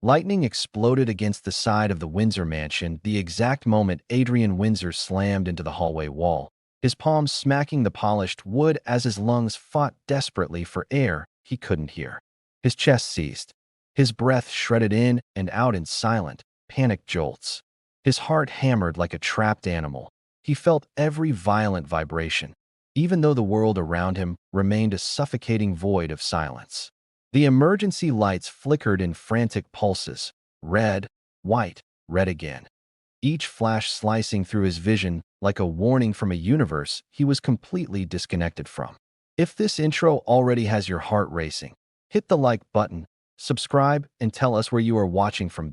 Lightning exploded against the side of the Windsor mansion the exact moment Adrian Windsor slammed into the hallway wall, his palms smacking the polished wood as his lungs fought desperately for air he couldn't hear. His chest seized. His breath shredded in and out in silent, panicked jolts. His heart hammered like a trapped animal. He felt every violent vibration, even though the world around him remained a suffocating void of silence. The emergency lights flickered in frantic pulses, red, white, red again, each flash slicing through his vision like a warning from a universe he was completely disconnected from. If this intro already has your heart racing, hit the like button, subscribe, and tell us where you are watching from.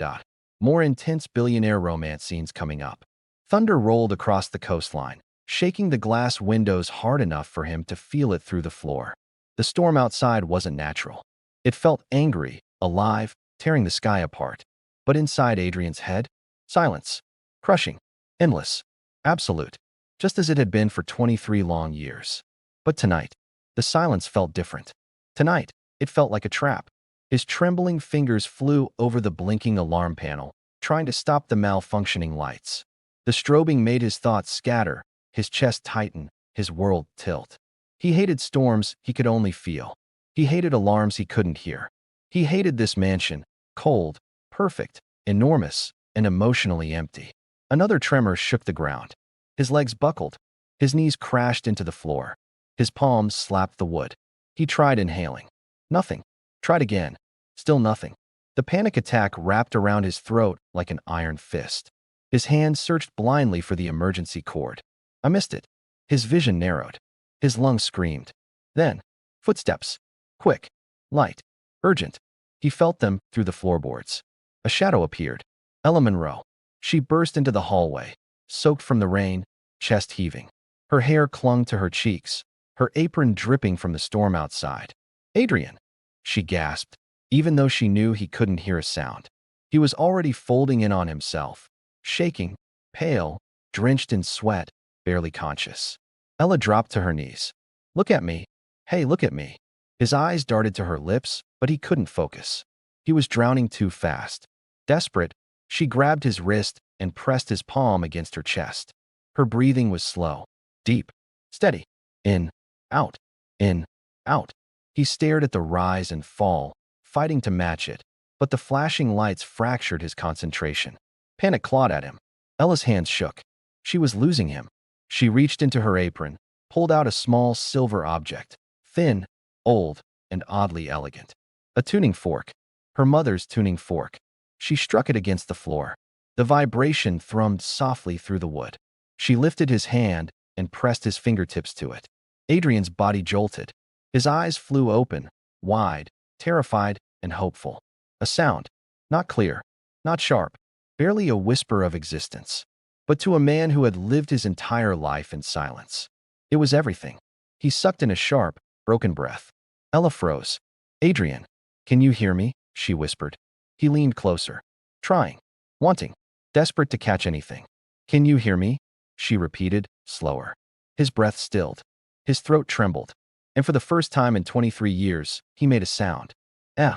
More intense billionaire romance scenes coming up. Thunder rolled across the coastline, shaking the glass windows hard enough for him to feel it through the floor. The storm outside wasn't natural. It felt angry, alive, tearing the sky apart. But inside Adrian's head, silence. Crushing. Endless. Absolute. Just as it had been for 23 long years. But tonight, the silence felt different. Tonight, it felt like a trap. His trembling fingers flew over the blinking alarm panel, trying to stop the malfunctioning lights. The strobing made his thoughts scatter, his chest tighten, his world tilt. He hated storms he could only feel. He hated alarms he couldn't hear. He hated this mansion, cold, perfect, enormous, and emotionally empty. Another tremor shook the ground. His legs buckled. His knees crashed into the floor. His palms slapped the wood. He tried inhaling. Nothing. Tried again. Still nothing. The panic attack wrapped around his throat like an iron fist. His hands searched blindly for the emergency cord. I missed it. His vision narrowed. His lungs screamed. Then, footsteps. Quick. Light. Urgent. He felt them through the floorboards. A shadow appeared. Ella Monroe. She burst into the hallway, soaked from the rain, chest heaving. Her hair clung to her cheeks, her apron dripping from the storm outside. Adrian, she gasped, even though she knew he couldn't hear a sound. He was already folding in on himself, shaking, pale, drenched in sweat, barely conscious. Ella dropped to her knees. Look at me. Hey, look at me. His eyes darted to her lips, but he couldn't focus. He was drowning too fast. Desperate, she grabbed his wrist and pressed his palm against her chest. Her breathing was slow, deep, steady. In, out, in, out. He stared at the rise and fall, fighting to match it, but the flashing lights fractured his concentration. Panic clawed at him. Ella's hands shook. She was losing him. She reached into her apron, pulled out a small silver object, thin, old, and oddly elegant. A tuning fork. Her mother's tuning fork. She struck it against the floor. The vibration thrummed softly through the wood. She lifted his hand and pressed his fingertips to it. Adrian's body jolted. His eyes flew open, wide, terrified, and hopeful. A sound. Not clear, not sharp, barely a whisper of existence. But to a man who had lived his entire life in silence, it was everything. He sucked in a sharp, broken breath. Ella froze. Adrian, can you hear me? She whispered. He leaned closer, trying, wanting, desperate to catch anything. Can you hear me? She repeated, slower. His breath stilled. His throat trembled. And for the first time in 23 years, he made a sound. Eh.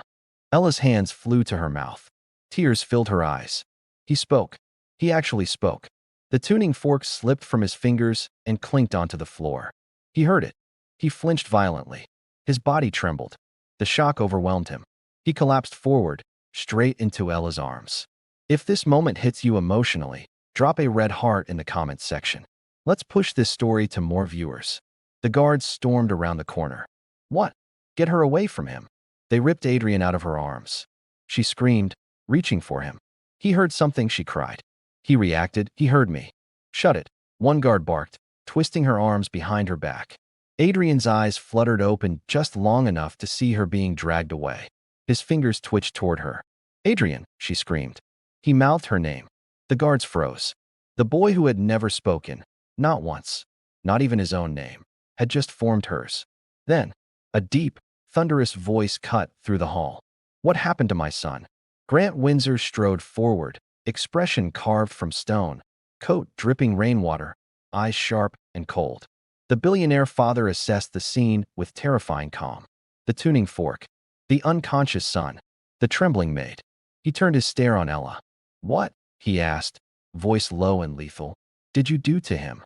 Ella's hands flew to her mouth. Tears filled her eyes. He spoke. He actually spoke. The tuning fork slipped from his fingers and clinked onto the floor. He heard it. He flinched violently. His body trembled. The shock overwhelmed him. He collapsed forward, straight into Ella's arms. If this moment hits you emotionally, drop a red heart in the comments section. Let's push this story to more viewers. The guards stormed around the corner. What? Get her away from him. They ripped Adrian out of her arms. She screamed, reaching for him. He heard something, she cried. He reacted, he heard me. Shut it. One guard barked, twisting her arms behind her back. Adrian's eyes fluttered open just long enough to see her being dragged away. His fingers twitched toward her. Adrian, she screamed. He mouthed her name. The guards froze. The boy who had never spoken, not once, not even his own name, had just formed hers. Then, a deep, thunderous voice cut through the hall. What happened to my son? Grant Windsor strode forward, expression carved from stone, coat dripping rainwater, eyes sharp and cold. The billionaire father assessed the scene with terrifying calm. The tuning fork, the unconscious son, the trembling maid. He turned his stare on Ella. "What?" he asked, voice low and lethal. "Did you do to him?"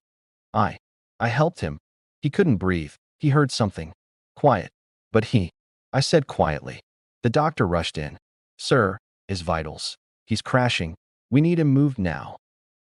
I. I helped him. He couldn't breathe. He heard something. Quiet. But I said quietly. The doctor rushed in. "Sir, his vitals. He's crashing. We need him moved now."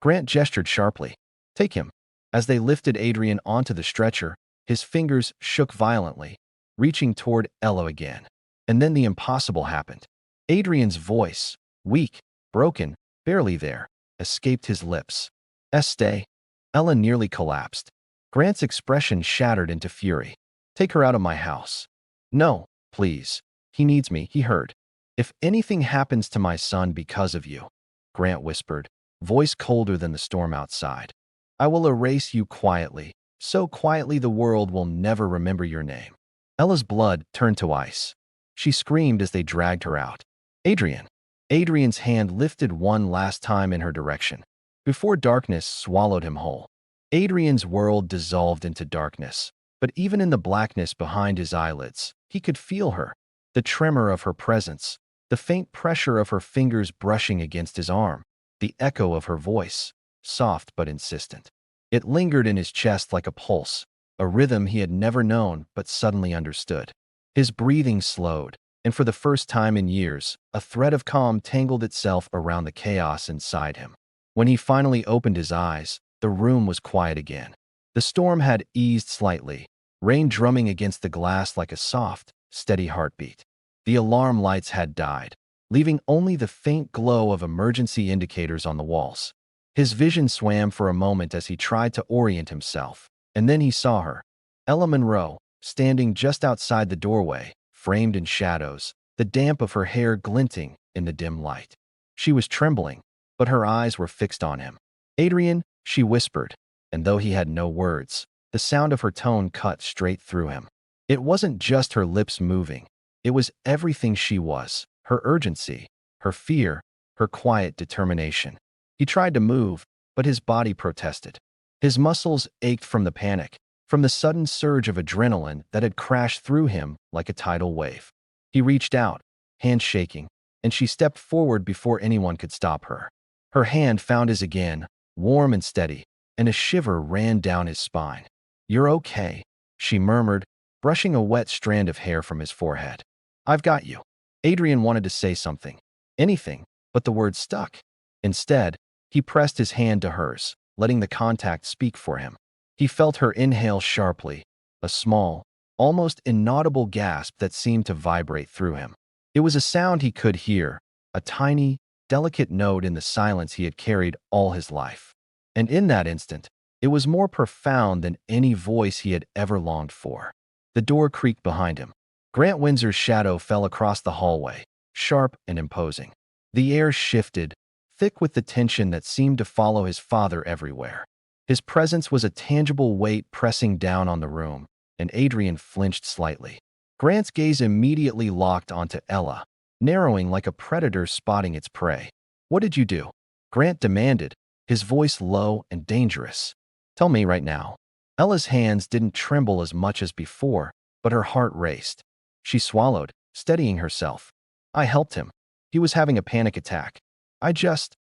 Grant gestured sharply. "Take him." As they lifted Adrian onto the stretcher, his fingers shook violently, reaching toward Ella again. And then the impossible happened. Adrian's voice, weak, broken, barely there, escaped his lips. "Estee." Ella nearly collapsed. Grant's expression shattered into fury. "Take her out of my house." "No, please. He needs me," he heard. "If anything happens to my son because of you," Grant whispered, voice colder than the storm outside, "I will erase you quietly, so quietly the world will never remember your name." Ella's blood turned to ice. She screamed as they dragged her out. "Adrian." Adrian's hand lifted one last time in her direction, before darkness swallowed him whole. Adrian's world dissolved into darkness, but even in the blackness behind his eyelids, he could feel her, the tremor of her presence, the faint pressure of her fingers brushing against his arm, the echo of her voice, soft but insistent. It lingered in his chest like a pulse, a rhythm he had never known but suddenly understood. His breathing slowed, and for the first time in years, a thread of calm tangled itself around the chaos inside him. When he finally opened his eyes, the room was quiet again. The storm had eased slightly, rain drumming against the glass like a soft, steady heartbeat. The alarm lights had died, leaving only the faint glow of emergency indicators on the walls. His vision swam for a moment as he tried to orient himself, and then he saw her, Ella Monroe, standing just outside the doorway, framed in shadows, the damp of her hair glinting in the dim light. She was trembling, but her eyes were fixed on him. "Adrian," she whispered, and though he had no words, the sound of her tone cut straight through him. It wasn't just her lips moving. It was everything she was, her urgency, her fear, her quiet determination. He tried to move, but his body protested. His muscles ached from the panic, from the sudden surge of adrenaline that had crashed through him like a tidal wave. He reached out, hand shaking, and she stepped forward before anyone could stop her. Her hand found his again, warm and steady, and a shiver ran down his spine. "You're okay," she murmured, brushing a wet strand of hair from his forehead. "I've got you." Adrian wanted to say something, anything, but the words stuck. Instead, he pressed his hand to hers, letting the contact speak for him. He felt her inhale sharply, a small, almost inaudible gasp that seemed to vibrate through him. It was a sound he could hear, a tiny, delicate note in the silence he had carried all his life. And in that instant, it was more profound than any voice he had ever longed for. The door creaked behind him. Grant Windsor's shadow fell across the hallway, sharp and imposing. The air shifted, thick with the tension that seemed to follow his father everywhere. His presence was a tangible weight pressing down on the room, and Adrian flinched slightly. Grant's gaze immediately locked onto Ella, narrowing like a predator spotting its prey. "What did you do?" Grant demanded, his voice low and dangerous. "Tell me right now." Ella's hands didn't tremble as much as before, but her heart raced. She swallowed, steadying herself. "I helped him. He was having a panic attack.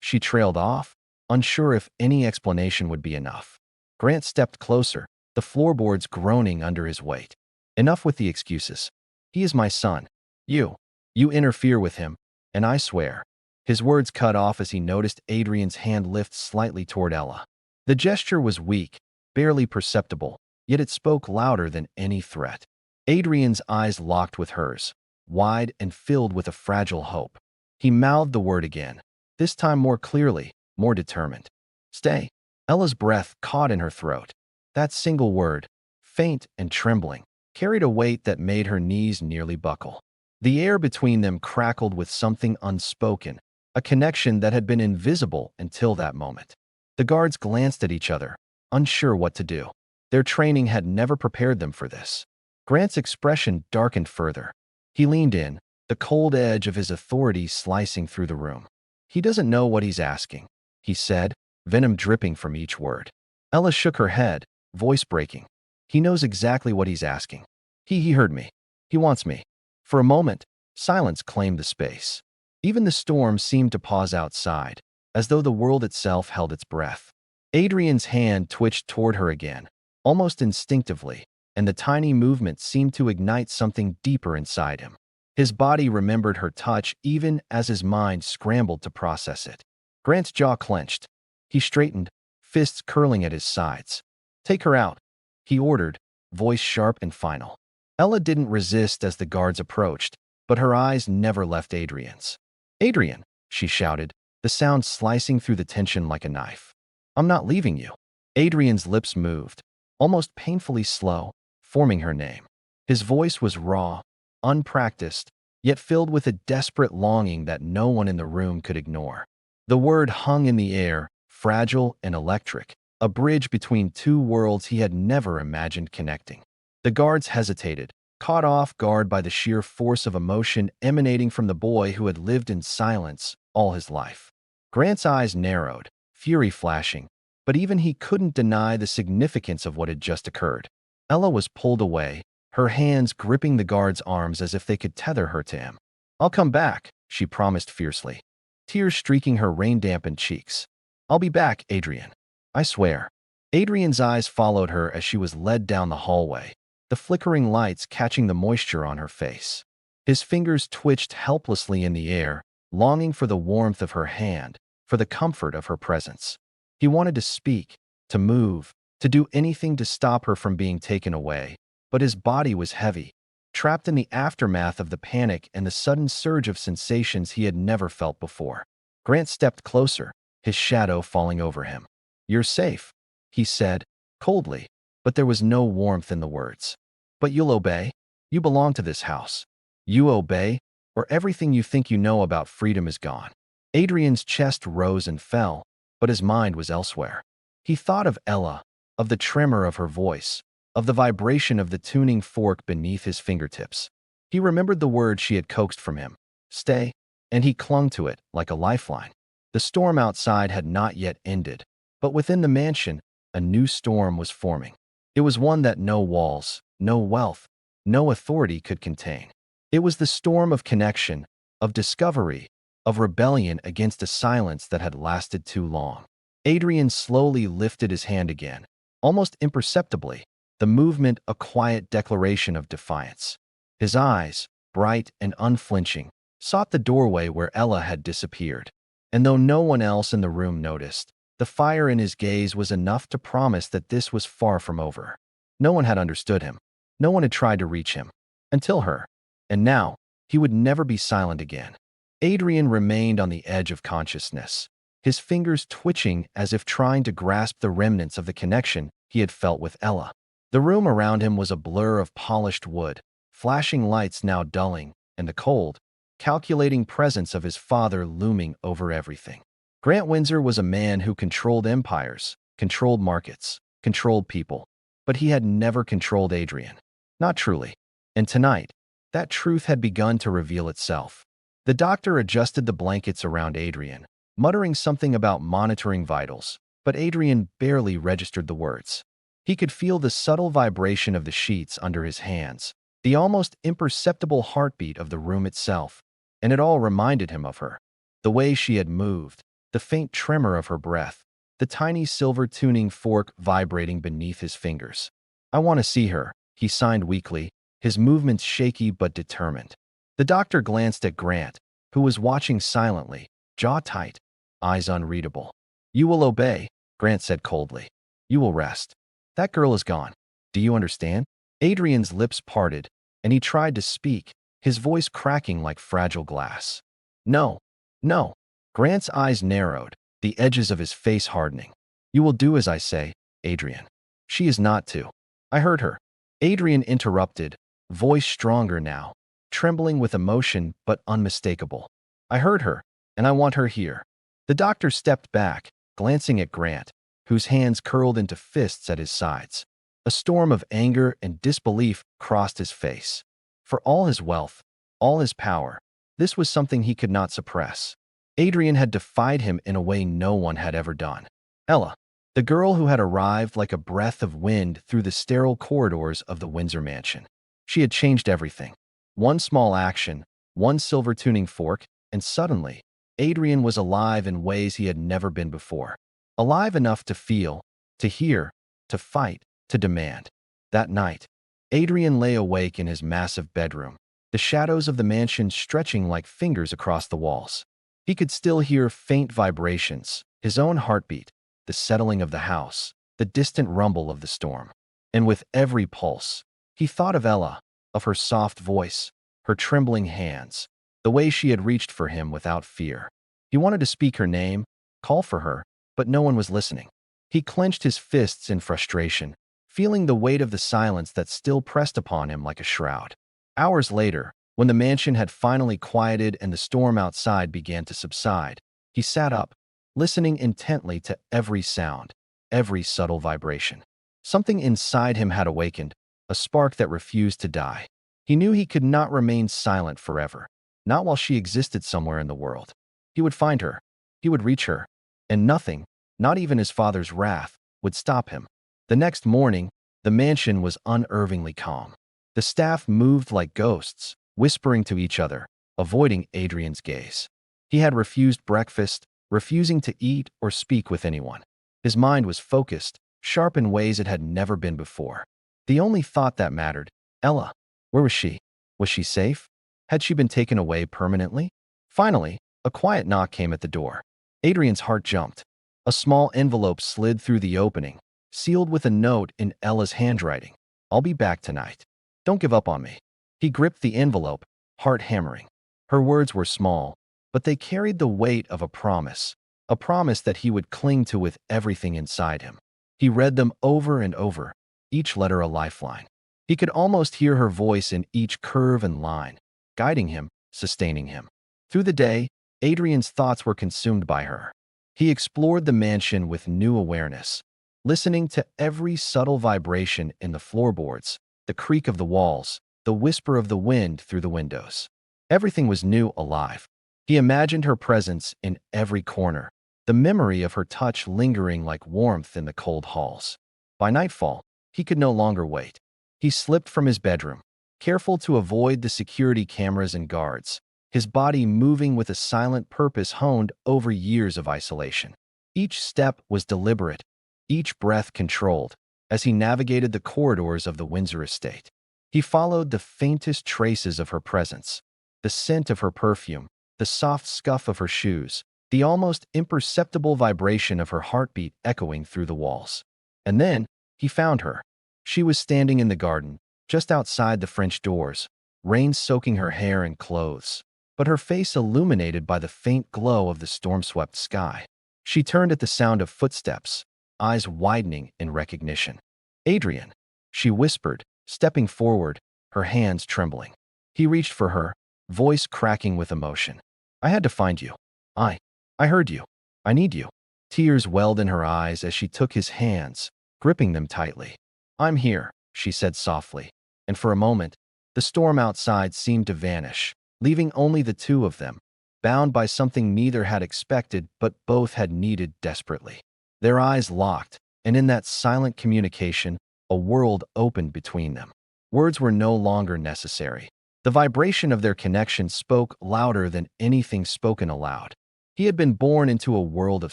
She trailed off, unsure if any explanation would be enough. Grant stepped closer, the floorboards groaning under his weight. "Enough with the excuses. He is my son. You interfere with him, and I swear." His words cut off as he noticed Adrian's hand lift slightly toward Ella. The gesture was weak, barely perceptible, yet it spoke louder than any threat. Adrian's eyes locked with hers, wide and filled with a fragile hope. He mouthed the word again, this time more clearly, more determined. "Stay." Ella's breath caught in her throat. That single word, faint and trembling, carried a weight that made her knees nearly buckle. The air between them crackled with something unspoken, a connection that had been invisible until that moment. The guards glanced at each other, unsure what to do. Their training had never prepared them for this. Grant's expression darkened further. He leaned in, the cold edge of his authority slicing through the room. "He doesn't know what he's asking," he said, venom dripping from each word. Ella shook her head, voice breaking. "He knows exactly what he's asking. He heard me. He wants me." For a moment, silence claimed the space. Even the storm seemed to pause outside, as though the world itself held its breath. Adrian's hand twitched toward her again, almost instinctively, and the tiny movement seemed to ignite something deeper inside him. His body remembered her touch even as his mind scrambled to process it. Grant's jaw clenched. He straightened, fists curling at his sides. "Take her out," he ordered, voice sharp and final. Ella didn't resist as the guards approached, but her eyes never left Adrian's. "Adrian," she shouted, the sound slicing through the tension like a knife. "I'm not leaving you." Adrian's lips moved, almost painfully slow, forming her name. His voice was raw, unpracticed, yet filled with a desperate longing that no one in the room could ignore. The word hung in the air, fragile and electric, a bridge between two worlds he had never imagined connecting. The guards hesitated, caught off guard by the sheer force of emotion emanating from the boy who had lived in silence all his life. Grant's eyes narrowed, fury flashing, but even he couldn't deny the significance of what had just occurred. Ella was pulled away, her hands gripping the guard's arms as if they could tether her to him. "I'll come back," she promised fiercely, tears streaking her rain-dampened cheeks. "I'll be back, Adrian. I swear." Adrian's eyes followed her as she was led down the hallway, the flickering lights catching the moisture on her face. His fingers twitched helplessly in the air, longing for the warmth of her hand, for the comfort of her presence. He wanted to speak, to move, to do anything to stop her from being taken away, but his body was heavy, trapped in the aftermath of the panic and the sudden surge of sensations he had never felt before. Grant stepped closer, his shadow falling over him. "You're safe," he said, coldly, but there was no warmth in the words. "But you'll obey? You belong to this house. You obey, or everything you think you know about freedom is gone." Adrian's chest rose and fell, but his mind was elsewhere. He thought of Ella, of the tremor of her voice, of the vibration of the tuning fork beneath his fingertips. He remembered the word she had coaxed from him, "Stay," and he clung to it like a lifeline. The storm outside had not yet ended, but within the mansion, a new storm was forming. It was one that no walls, no wealth, no authority could contain. It was the storm of connection, of discovery, of rebellion against a silence that had lasted too long. Adrian slowly lifted his hand again, almost imperceptibly, the movement a quiet declaration of defiance. His eyes, bright and unflinching, sought the doorway where Ella had disappeared. And though no one else in the room noticed, the fire in his gaze was enough to promise that this was far from over. No one had understood him. No one had tried to reach him. Until her. And now, he would never be silent again. Adrian remained on the edge of consciousness, his fingers twitching as if trying to grasp the remnants of the connection he had felt with Ella. The room around him was a blur of polished wood, flashing lights now dulling, and the cold, calculating presence of his father looming over everything. Grant Windsor was a man who controlled empires, controlled markets, controlled people, but he had never controlled Adrian. Not truly. And tonight, that truth had begun to reveal itself. The doctor adjusted the blankets around Adrian, muttering something about monitoring vitals, but Adrian barely registered the words. He could feel the subtle vibration of the sheets under his hands, the almost imperceptible heartbeat of the room itself, and it all reminded him of her. The way she had moved, the faint tremor of her breath, the tiny silver tuning fork vibrating beneath his fingers. "I want to see her," he signed weakly, his movements shaky but determined. The doctor glanced at Grant, who was watching silently, jaw tight, eyes unreadable. "You will obey," Grant said coldly. "You will rest. That girl is gone. Do you understand?" Adrian's lips parted, and he tried to speak, his voice cracking like fragile glass. "No, no." Grant's eyes narrowed, the edges of his face hardening. "You will do as I say, Adrian. She is not to." "I heard her." Adrian interrupted, voice stronger now, trembling with emotion but unmistakable. "I heard her, and I want her here." The doctor stepped back, glancing at Grant, whose hands curled into fists at his sides. A storm of anger and disbelief crossed his face. For all his wealth, all his power, this was something he could not suppress. Adrian had defied him in a way no one had ever done. Ella, the girl who had arrived like a breath of wind through the sterile corridors of the Windsor mansion. She had changed everything. One small action, one silver tuning fork, and suddenly, Adrian was alive in ways he had never been before. Alive enough to feel, to hear, to fight, to demand. That night, Adrian lay awake in his massive bedroom, the shadows of the mansion stretching like fingers across the walls. He could still hear faint vibrations, his own heartbeat, the settling of the house, the distant rumble of the storm. And with every pulse, he thought of Ella, of her soft voice, her trembling hands, the way she had reached for him without fear. He wanted to speak her name, call for her, but no one was listening. He clenched his fists in frustration, feeling the weight of the silence that still pressed upon him like a shroud. Hours later, when the mansion had finally quieted and the storm outside began to subside, he sat up, listening intently to every sound, every subtle vibration. Something inside him had awakened, a spark that refused to die. He knew he could not remain silent forever, not while she existed somewhere in the world. He would find her, he would reach her, and nothing, not even his father's wrath, would stop him. The next morning, the mansion was unervingly calm. The staff moved like ghosts, whispering to each other, avoiding Adrian's gaze. He had refused breakfast, refusing to eat or speak with anyone. His mind was focused, sharp in ways it had never been before. The only thought that mattered, Ella. Where was she? Was she safe? Had she been taken away permanently? Finally, a quiet knock came at the door. Adrian's heart jumped. A small envelope slid through the opening, sealed with a note in Ella's handwriting. I'll be back tonight. Don't give up on me. He gripped the envelope, heart hammering. Her words were small, but they carried the weight of a promise that he would cling to with everything inside him. He read them over and over, each letter a lifeline. He could almost hear her voice in each curve and line, guiding him, sustaining him. Through the day, Adrian's thoughts were consumed by her. He explored the mansion with new awareness, listening to every subtle vibration in the floorboards, the creak of the walls, the whisper of the wind through the windows. Everything was new, alive. He imagined her presence in every corner, the memory of her touch lingering like warmth in the cold halls. By nightfall, he could no longer wait. He slipped from his bedroom, careful to avoid the security cameras and guards, his body moving with a silent purpose honed over years of isolation. Each step was deliberate, each breath controlled, as he navigated the corridors of the Windsor estate. He followed the faintest traces of her presence, the scent of her perfume, the soft scuff of her shoes, the almost imperceptible vibration of her heartbeat echoing through the walls. And then, he found her. She was standing in the garden, just outside the French doors, rain soaking her hair and clothes, but her face illuminated by the faint glow of the storm-swept sky. She turned at the sound of footsteps, eyes widening in recognition. Adrian, she whispered, stepping forward, her hands trembling. He reached for her, voice cracking with emotion. I had to find you. I heard you. I need you. Tears welled in her eyes as she took his hands, gripping them tightly. I'm here, she said softly, and for a moment, the storm outside seemed to vanish, leaving only the two of them, bound by something neither had expected but both had needed desperately. Their eyes locked, and in that silent communication, a world opened between them. Words were no longer necessary. The vibration of their connection spoke louder than anything spoken aloud. He had been born into a world of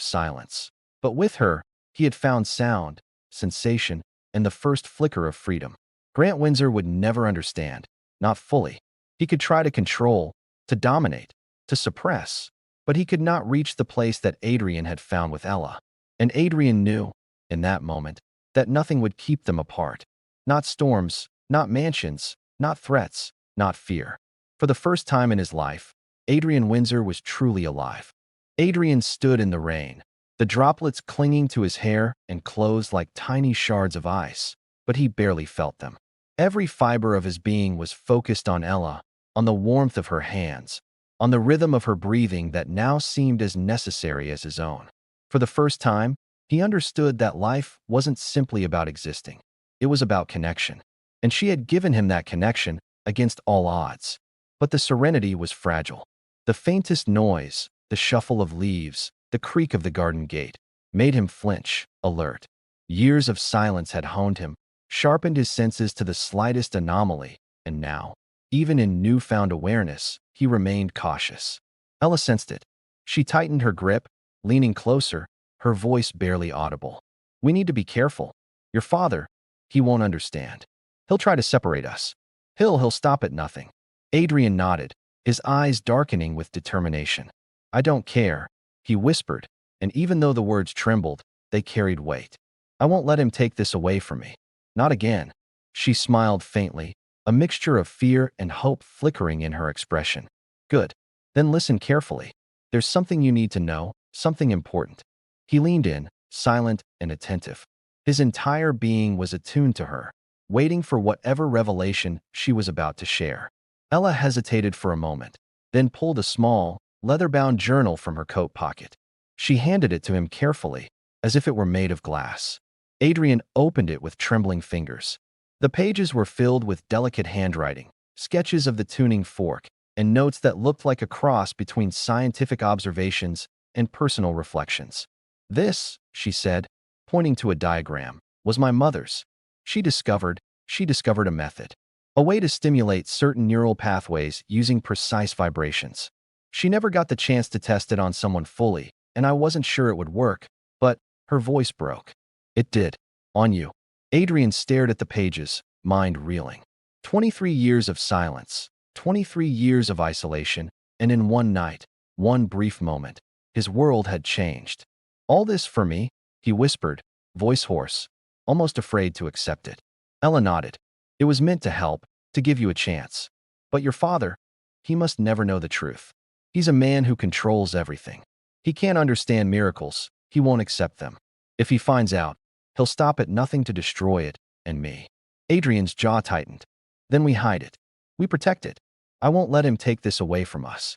silence, but with her, he had found sound, sensation, and the first flicker of freedom. Grant Windsor would never understand, not fully. He could try to control, to dominate, to suppress, but he could not reach the place that Adrian had found with Ella. And Adrian knew, in that moment, that nothing would keep them apart. Not storms, not mansions, not threats, not fear. For the first time in his life, Adrian Windsor was truly alive. Adrian stood in the rain, the droplets clinging to his hair and clothes like tiny shards of ice, but he barely felt them. Every fiber of his being was focused on Ella, on the warmth of her hands, on the rhythm of her breathing that now seemed as necessary as his own. For the first time, he understood that life wasn't simply about existing. It was about connection, and she had given him that connection against all odds. But the serenity was fragile. The faintest noise, the shuffle of leaves, the creak of the garden gate, made him flinch, alert. Years of silence had honed him, sharpened his senses to the slightest anomaly, and now, even in newfound awareness, he remained cautious. Ella sensed it. She tightened her grip, leaning closer, her voice barely audible. We need to be careful. Your father, he won't understand. He'll try to separate us. He'll stop at nothing. Adrian nodded, his eyes darkening with determination. I don't care, he whispered, and even though the words trembled, they carried weight. I won't let him take this away from me. Not again. She smiled faintly, a mixture of fear and hope flickering in her expression. Good. Then listen carefully. There's something you need to know, something important. He leaned in, silent and attentive. His entire being was attuned to her, waiting for whatever revelation she was about to share. Ella hesitated for a moment, then pulled a small, leather-bound journal from her coat pocket. She handed it to him carefully, as if it were made of glass. Adrian opened it with trembling fingers. The pages were filled with delicate handwriting, sketches of the tuning fork, and notes that looked like a cross between scientific observations and personal reflections. This, she said, pointing to a diagram, was my mother's. She discovered a method, a way to stimulate certain neural pathways using precise vibrations. She never got the chance to test it on someone fully, and I wasn't sure it would work, but her voice broke. It did. On you. Adrian stared at the pages, mind reeling. 23 years of silence, 23 years of isolation, and in one night, one brief moment, his world had changed. All this for me, he whispered, voice hoarse, almost afraid to accept it. Ella nodded. It was meant to help, to give you a chance. But your father, he must never know the truth. He's a man who controls everything. He can't understand miracles, he won't accept them. If he finds out, he'll stop at nothing to destroy it, and me. Adrian's jaw tightened. Then we hide it. We protect it. I won't let him take this away from us.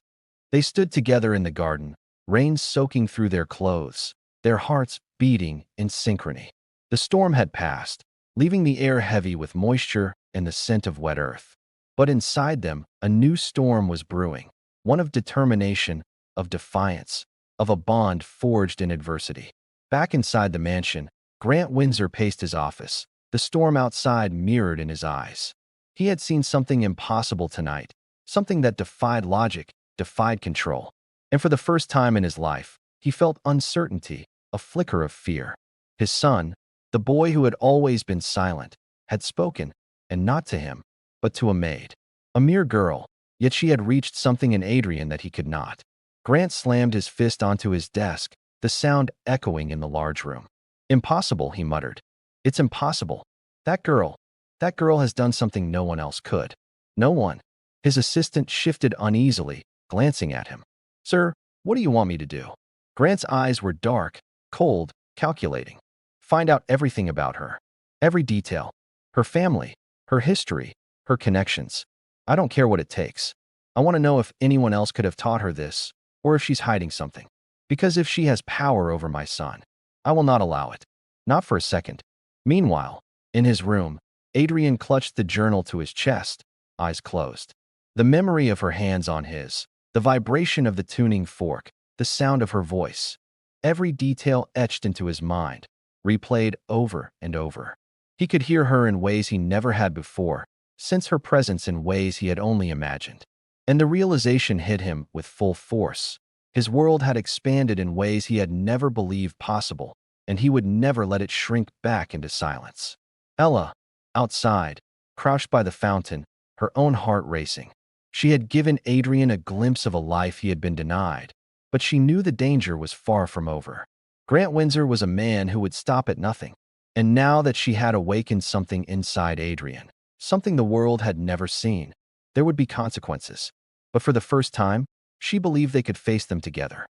They stood together in the garden, rain soaking through their clothes, their hearts beating in synchrony. The storm had passed, leaving the air heavy with moisture and the scent of wet earth. But inside them, a new storm was brewing, one of determination, of defiance, of a bond forged in adversity. Back inside the mansion, Grant Windsor paced his office, the storm outside mirrored in his eyes. He had seen something impossible tonight, something that defied logic, defied control. And for the first time in his life, he felt uncertainty, a flicker of fear. His son, the boy who had always been silent, had spoken, and not to him, but to a maid. A mere girl, yet she had reached something in Adrian that he could not. Grant slammed his fist onto his desk, the sound echoing in the large room. Impossible, he muttered. It's impossible. That girl has done something no one else could. No one. His assistant shifted uneasily, glancing at him. Sir, what do you want me to do? Grant's eyes were dark, cold, calculating. Find out everything about her. Every detail. Her family, her history, her connections. I don't care what it takes. I want to know if anyone else could have taught her this, or if she's hiding something. Because if she has power over my son, I will not allow it. Not for a second. Meanwhile, in his room, Adrian clutched the journal to his chest, eyes closed. The memory of her hands on his, the vibration of the tuning fork, the sound of her voice. Every detail etched into his mind, replayed over and over. He could hear her in ways he never had before, sense her presence in ways he had only imagined. And the realization hit him with full force. His world had expanded in ways he had never believed possible, and he would never let it shrink back into silence. Ella, outside, crouched by the fountain, her own heart racing. She had given Adrian a glimpse of a life he had been denied, but she knew the danger was far from over. Grant Windsor was a man who would stop at nothing, and now that she had awakened something inside Adrian, something the world had never seen, there would be consequences. But for the first time, she believed they could face them together.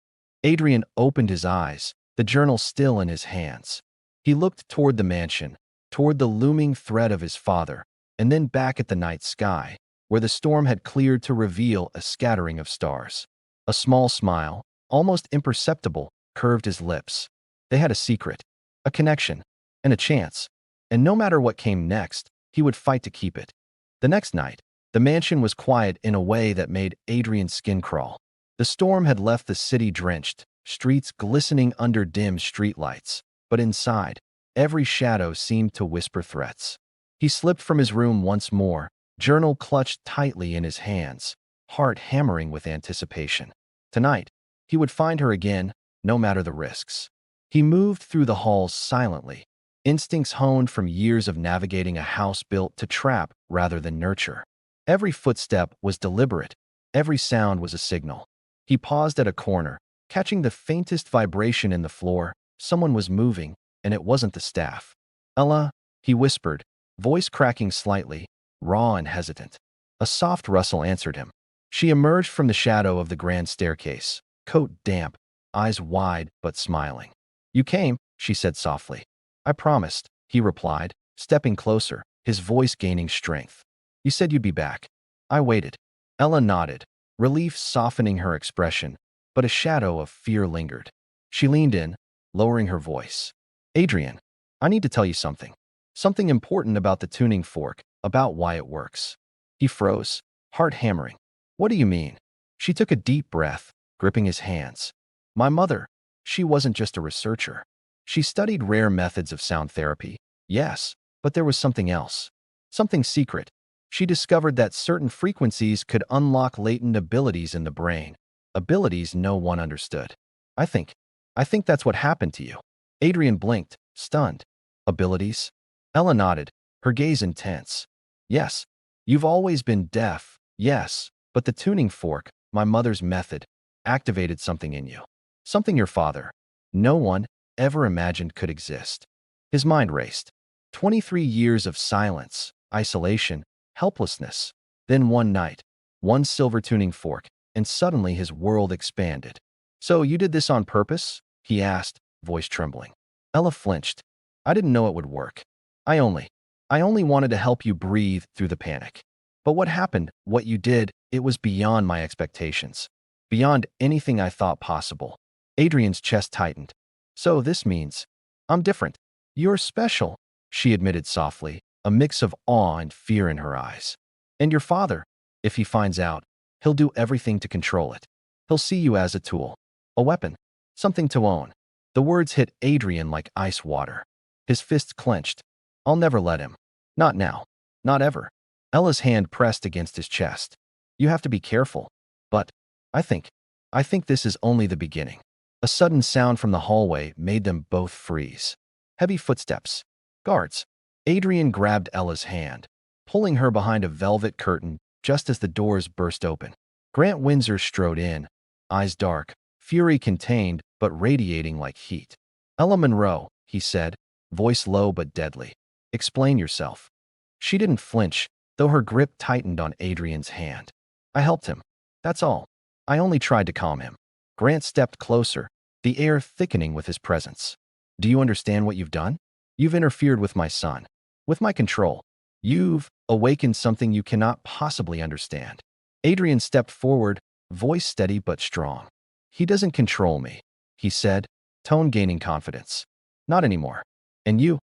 Adrian opened his eyes, the journal still in his hands. He looked toward the mansion, toward the looming threat of his father, and then back at the night sky, where the storm had cleared to reveal a scattering of stars. A small smile, almost imperceptible, curved his lips. They had a secret, a connection, and a chance, and no matter what came next, he would fight to keep it. The next night, the mansion was quiet in a way that made Adrian's skin crawl. The storm had left the city drenched, streets glistening under dim streetlights, but inside, every shadow seemed to whisper threats. He slipped from his room once more, journal clutched tightly in his hands, heart hammering with anticipation. Tonight, he would find her again, no matter the risks. He moved through the halls silently, instincts honed from years of navigating a house built to trap rather than nurture. Every footstep was deliberate, every sound was a signal. He paused at a corner, catching the faintest vibration in the floor. Someone was moving, and it wasn't the staff. "Ella," he whispered, voice cracking slightly, raw and hesitant. A soft rustle answered him. She emerged from the shadow of the grand staircase, coat damp, eyes wide but smiling. "You came," she said softly. "I promised," he replied, stepping closer, his voice gaining strength. "You said you'd be back. I waited." Ella nodded, relief softening her expression, but a shadow of fear lingered. She leaned in, lowering her voice. "Adrian, I need to tell you something. Something important about the tuning fork, about why it works." He froze, heart hammering. "What do you mean?" She took a deep breath, gripping his hands. "My mother, she wasn't just a researcher. She studied rare methods of sound therapy, yes, but there was something else. Something secret. She discovered that certain frequencies could unlock latent abilities in the brain, abilities no one understood. I think that's what happened to you." Adrian blinked, stunned. "Abilities?" Ella nodded, her gaze intense. "Yes, you've always been deaf, yes, but the tuning fork, my mother's method, activated something in you. Something your father, no one, ever imagined could exist." His mind raced. 23 years of silence, isolation, helplessness. Then one night, one silver tuning fork, and suddenly his world expanded. "So you did this on purpose?" he asked, voice trembling. Ella flinched. "I didn't know it would work. I only wanted to help you breathe through the panic. But what happened, what you did, it was beyond my expectations. Beyond anything I thought possible." Adrian's chest tightened. "So this means I'm different. You're special," she admitted softly, a mix of awe and fear in her eyes. "And your father, if he finds out, he'll do everything to control it. He'll see you as a tool, a weapon, something to own." The words hit Adrian like ice water. His fists clenched. "I'll never let him. Not now. Not ever." Ella's hand pressed against his chest. "You have to be careful. But I think this is only the beginning." A sudden sound from the hallway made them both freeze. Heavy footsteps. Guards. Adrian grabbed Ella's hand, pulling her behind a velvet curtain just as the doors burst open. Grant Windsor strode in, eyes dark, fury contained but radiating like heat. "Ella Monroe," he said, voice low but deadly. "Explain yourself." She didn't flinch, though her grip tightened on Adrian's hand. "I helped him. That's all. I only tried to calm him." Grant stepped closer, the air thickening with his presence. "Do you understand what you've done? You've interfered with my son, with my control. You've awakened something you cannot possibly understand." Adrian stepped forward, voice steady but strong. "He doesn't control me," he said, tone gaining confidence. "Not anymore. And you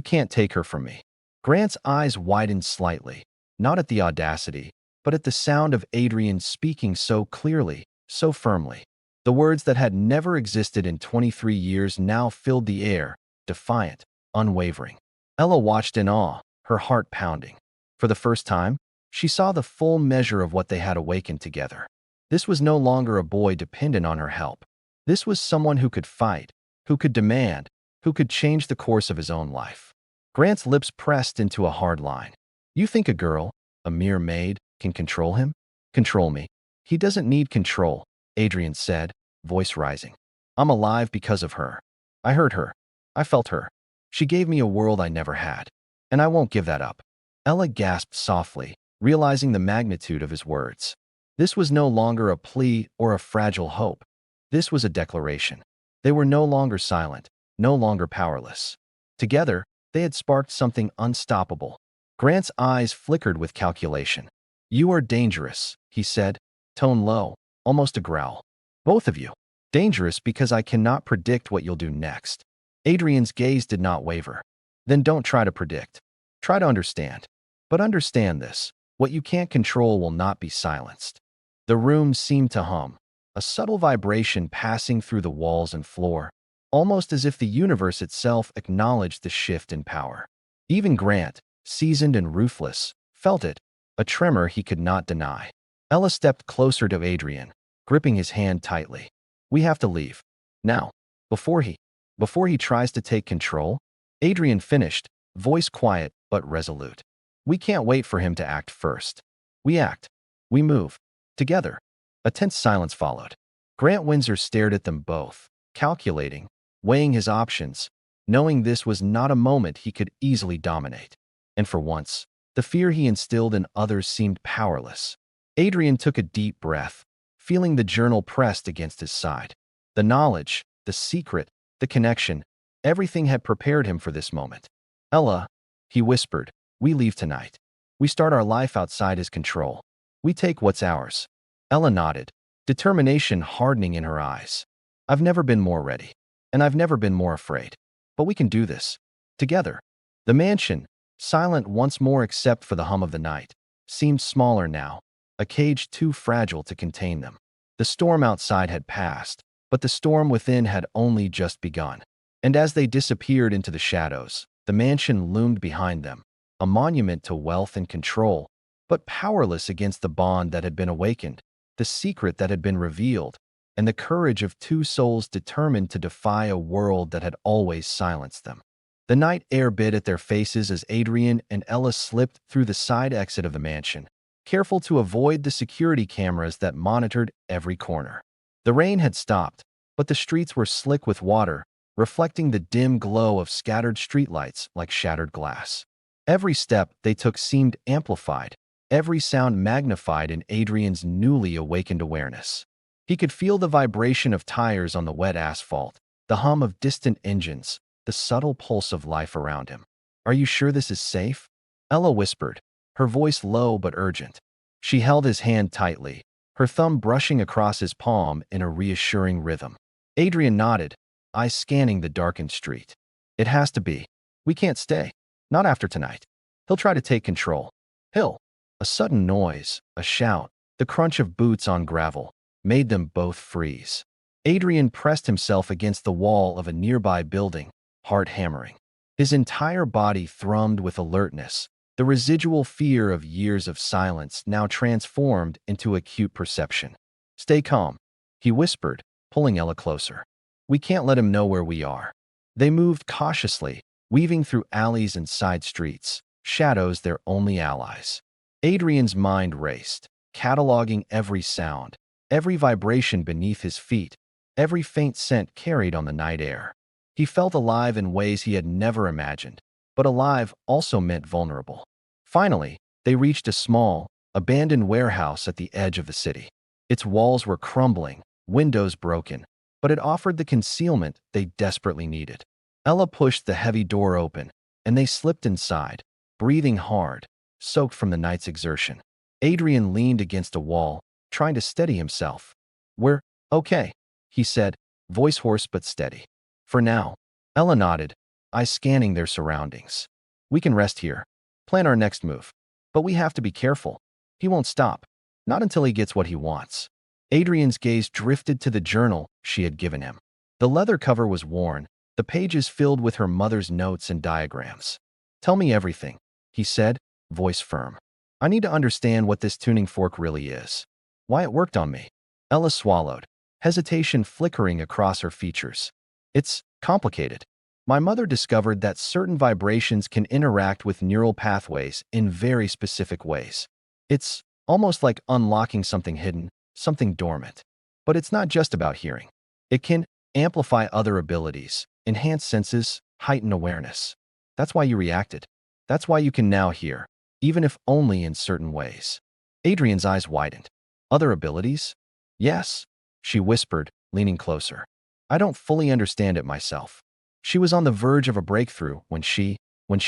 can't take her from me." Grant's eyes widened slightly, not at the audacity, but at the sound of Adrian speaking so clearly, so firmly. The words that had never existed in 23 years now filled the air, defiant, unwavering. Ella watched in awe, her heart pounding. For the first time, she saw the full measure of what they had awakened together. This was no longer a boy dependent on her help. This was someone who could fight, who could demand, who could change the course of his own life. Grant's lips pressed into a hard line. "You think a girl, a mere maid, can control him? Control me. He doesn't need control," Adrian said, voice rising. "I'm alive because of her. I heard her. I felt her. She gave me a world I never had. And I won't give that up." Ella gasped softly, realizing the magnitude of his words. This was no longer a plea or a fragile hope. This was a declaration. They were no longer silent, no longer powerless. Together, they had sparked something unstoppable. Grant's eyes flickered with calculation. "You are dangerous," he said, tone low, almost a growl. "Both of you. Dangerous because I cannot predict what you'll do next." Adrian's gaze did not waver. "Then don't try to predict. Try to understand. But understand this. What you can't control will not be silenced." The room seemed to hum, a subtle vibration passing through the walls and floor, almost as if the universe itself acknowledged the shift in power. Even Grant, seasoned and ruthless, felt it, a tremor he could not deny. Ella stepped closer to Adrian, gripping his hand tightly. We have to leave. Now. Before he, before he tries to take control, Adrian finished, voice quiet but resolute. We can't wait for him to act first. We act. We move. Together. A tense silence followed. Grant Windsor stared at them both, calculating, weighing his options, knowing this was not a moment he could easily dominate. And for once, the fear he instilled in others seemed powerless. Adrian took a deep breath, feeling the journal pressed against his side. The knowledge, the secret, the connection, everything had prepared him for this moment. Ella, he whispered, we leave tonight. We start our life outside his control. We take what's ours. Ella nodded, determination hardening in her eyes. I've never been more ready, and I've never been more afraid. But we can do this. Together. The mansion, silent once more except for the hum of the night, seemed smaller now, a cage too fragile to contain them. The storm outside had passed, but the storm within had only just begun. And as they disappeared into the shadows, the mansion loomed behind them, a monument to wealth and control, but powerless against the bond that had been awakened, the secret that had been revealed, and the courage of two souls determined to defy a world that had always silenced them. The night air bit at their faces as Adrian and Ella slipped through the side exit of the mansion, careful to avoid the security cameras that monitored every corner. The rain had stopped, but the streets were slick with water, reflecting the dim glow of scattered streetlights like shattered glass. Every step they took seemed amplified, every sound magnified in Adrian's newly awakened awareness. He could feel the vibration of tires on the wet asphalt, the hum of distant engines, the subtle pulse of life around him. Are you sure this is safe? Ella whispered, her voice low but urgent. She held his hand tightly, her thumb brushing across his palm in a reassuring rhythm. Adrian nodded, eyes scanning the darkened street. It has to be. We can't stay. Not after tonight. He'll try to take control. He'll. A sudden noise, a shout, the crunch of boots on gravel, made them both freeze. Adrian pressed himself against the wall of a nearby building, heart hammering. His entire body thrummed with alertness, the residual fear of years of silence now transformed into acute perception. Stay calm, he whispered, pulling Ella closer. We can't let him know where we are. They moved cautiously, weaving through alleys and side streets, shadows their only allies. Adrian's mind raced, cataloging every sound, every vibration beneath his feet, every faint scent carried on the night air. He felt alive in ways he had never imagined, but alive also meant vulnerable. Finally, they reached a small, abandoned warehouse at the edge of the city. Its walls were crumbling, windows broken, but it offered the concealment they desperately needed. Ella pushed the heavy door open, and they slipped inside, breathing hard, soaked from the night's exertion. Adrian leaned against a wall, trying to steady himself. We're okay, he said, voice hoarse but steady. For now. Ella nodded, eyes scanning their surroundings. We can rest here, plan our next move. But we have to be careful. He won't stop. Not until he gets what he wants. Adrian's gaze drifted to the journal she had given him. The leather cover was worn, the pages filled with her mother's notes and diagrams. Tell me everything, he said, voice firm. I need to understand what this tuning fork really is. Why it worked on me. Ella swallowed, hesitation flickering across her features. It's complicated. My mother discovered that certain vibrations can interact with neural pathways in very specific ways. It's almost like unlocking something hidden, something dormant. But it's not just about hearing. It can amplify other abilities, enhance senses, heighten awareness. That's why you reacted. That's why you can now hear, even if only in certain ways. Adrian's eyes widened. Other abilities? Yes, she whispered, leaning closer. I don't fully understand it myself. She was on the verge of a breakthrough when she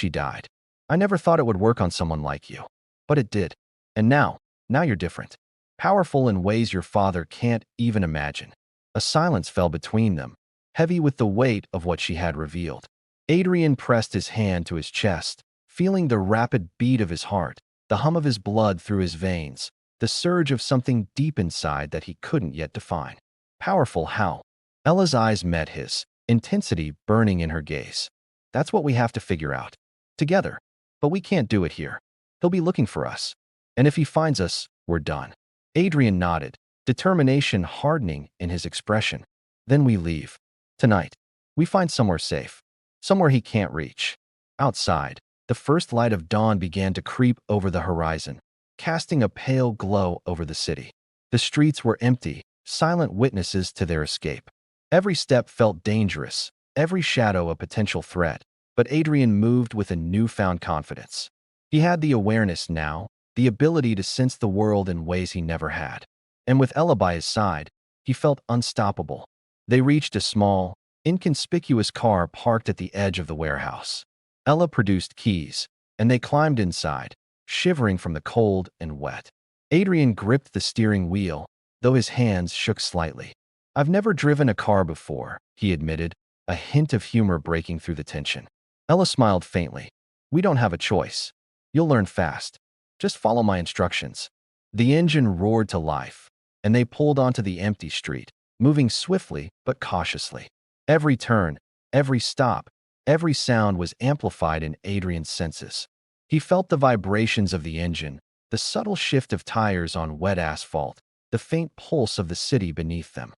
died. I never thought it would work on someone like you. But it did. And now you're different. Powerful in ways your father can't even imagine. A silence fell between them, heavy with the weight of what she had revealed. Adrian pressed his hand to his chest, feeling the rapid beat of his heart, the hum of his blood through his veins, the surge of something deep inside that he couldn't yet define. Powerful how? Ella's eyes met his, intensity burning in her gaze. That's what we have to figure out. Together. But we can't do it here. He'll be looking for us. And if he finds us, we're done. Adrian nodded, determination hardening in his expression. Then we leave. Tonight. We find somewhere safe. Somewhere he can't reach. Outside, the first light of dawn began to creep over the horizon, casting a pale glow over the city. The streets were empty, silent witnesses to their escape. Every step felt dangerous, every shadow a potential threat, but Adrian moved with a newfound confidence. He had the awareness now, the ability to sense the world in ways he never had. And with Ella by his side, he felt unstoppable. They reached a small, inconspicuous car parked at the edge of the warehouse. Ella produced keys, and they climbed inside, shivering from the cold and wet. Adrian gripped the steering wheel, though his hands shook slightly. "I've never driven a car before," he admitted, a hint of humor breaking through the tension. Ella smiled faintly. "We don't have a choice. You'll learn fast. Just follow my instructions." The engine roared to life, and they pulled onto the empty street, moving swiftly but cautiously. Every turn, every stop, every sound was amplified in Adrian's senses. He felt the vibrations of the engine, the subtle shift of tires on wet asphalt, the faint pulse of the city beneath them.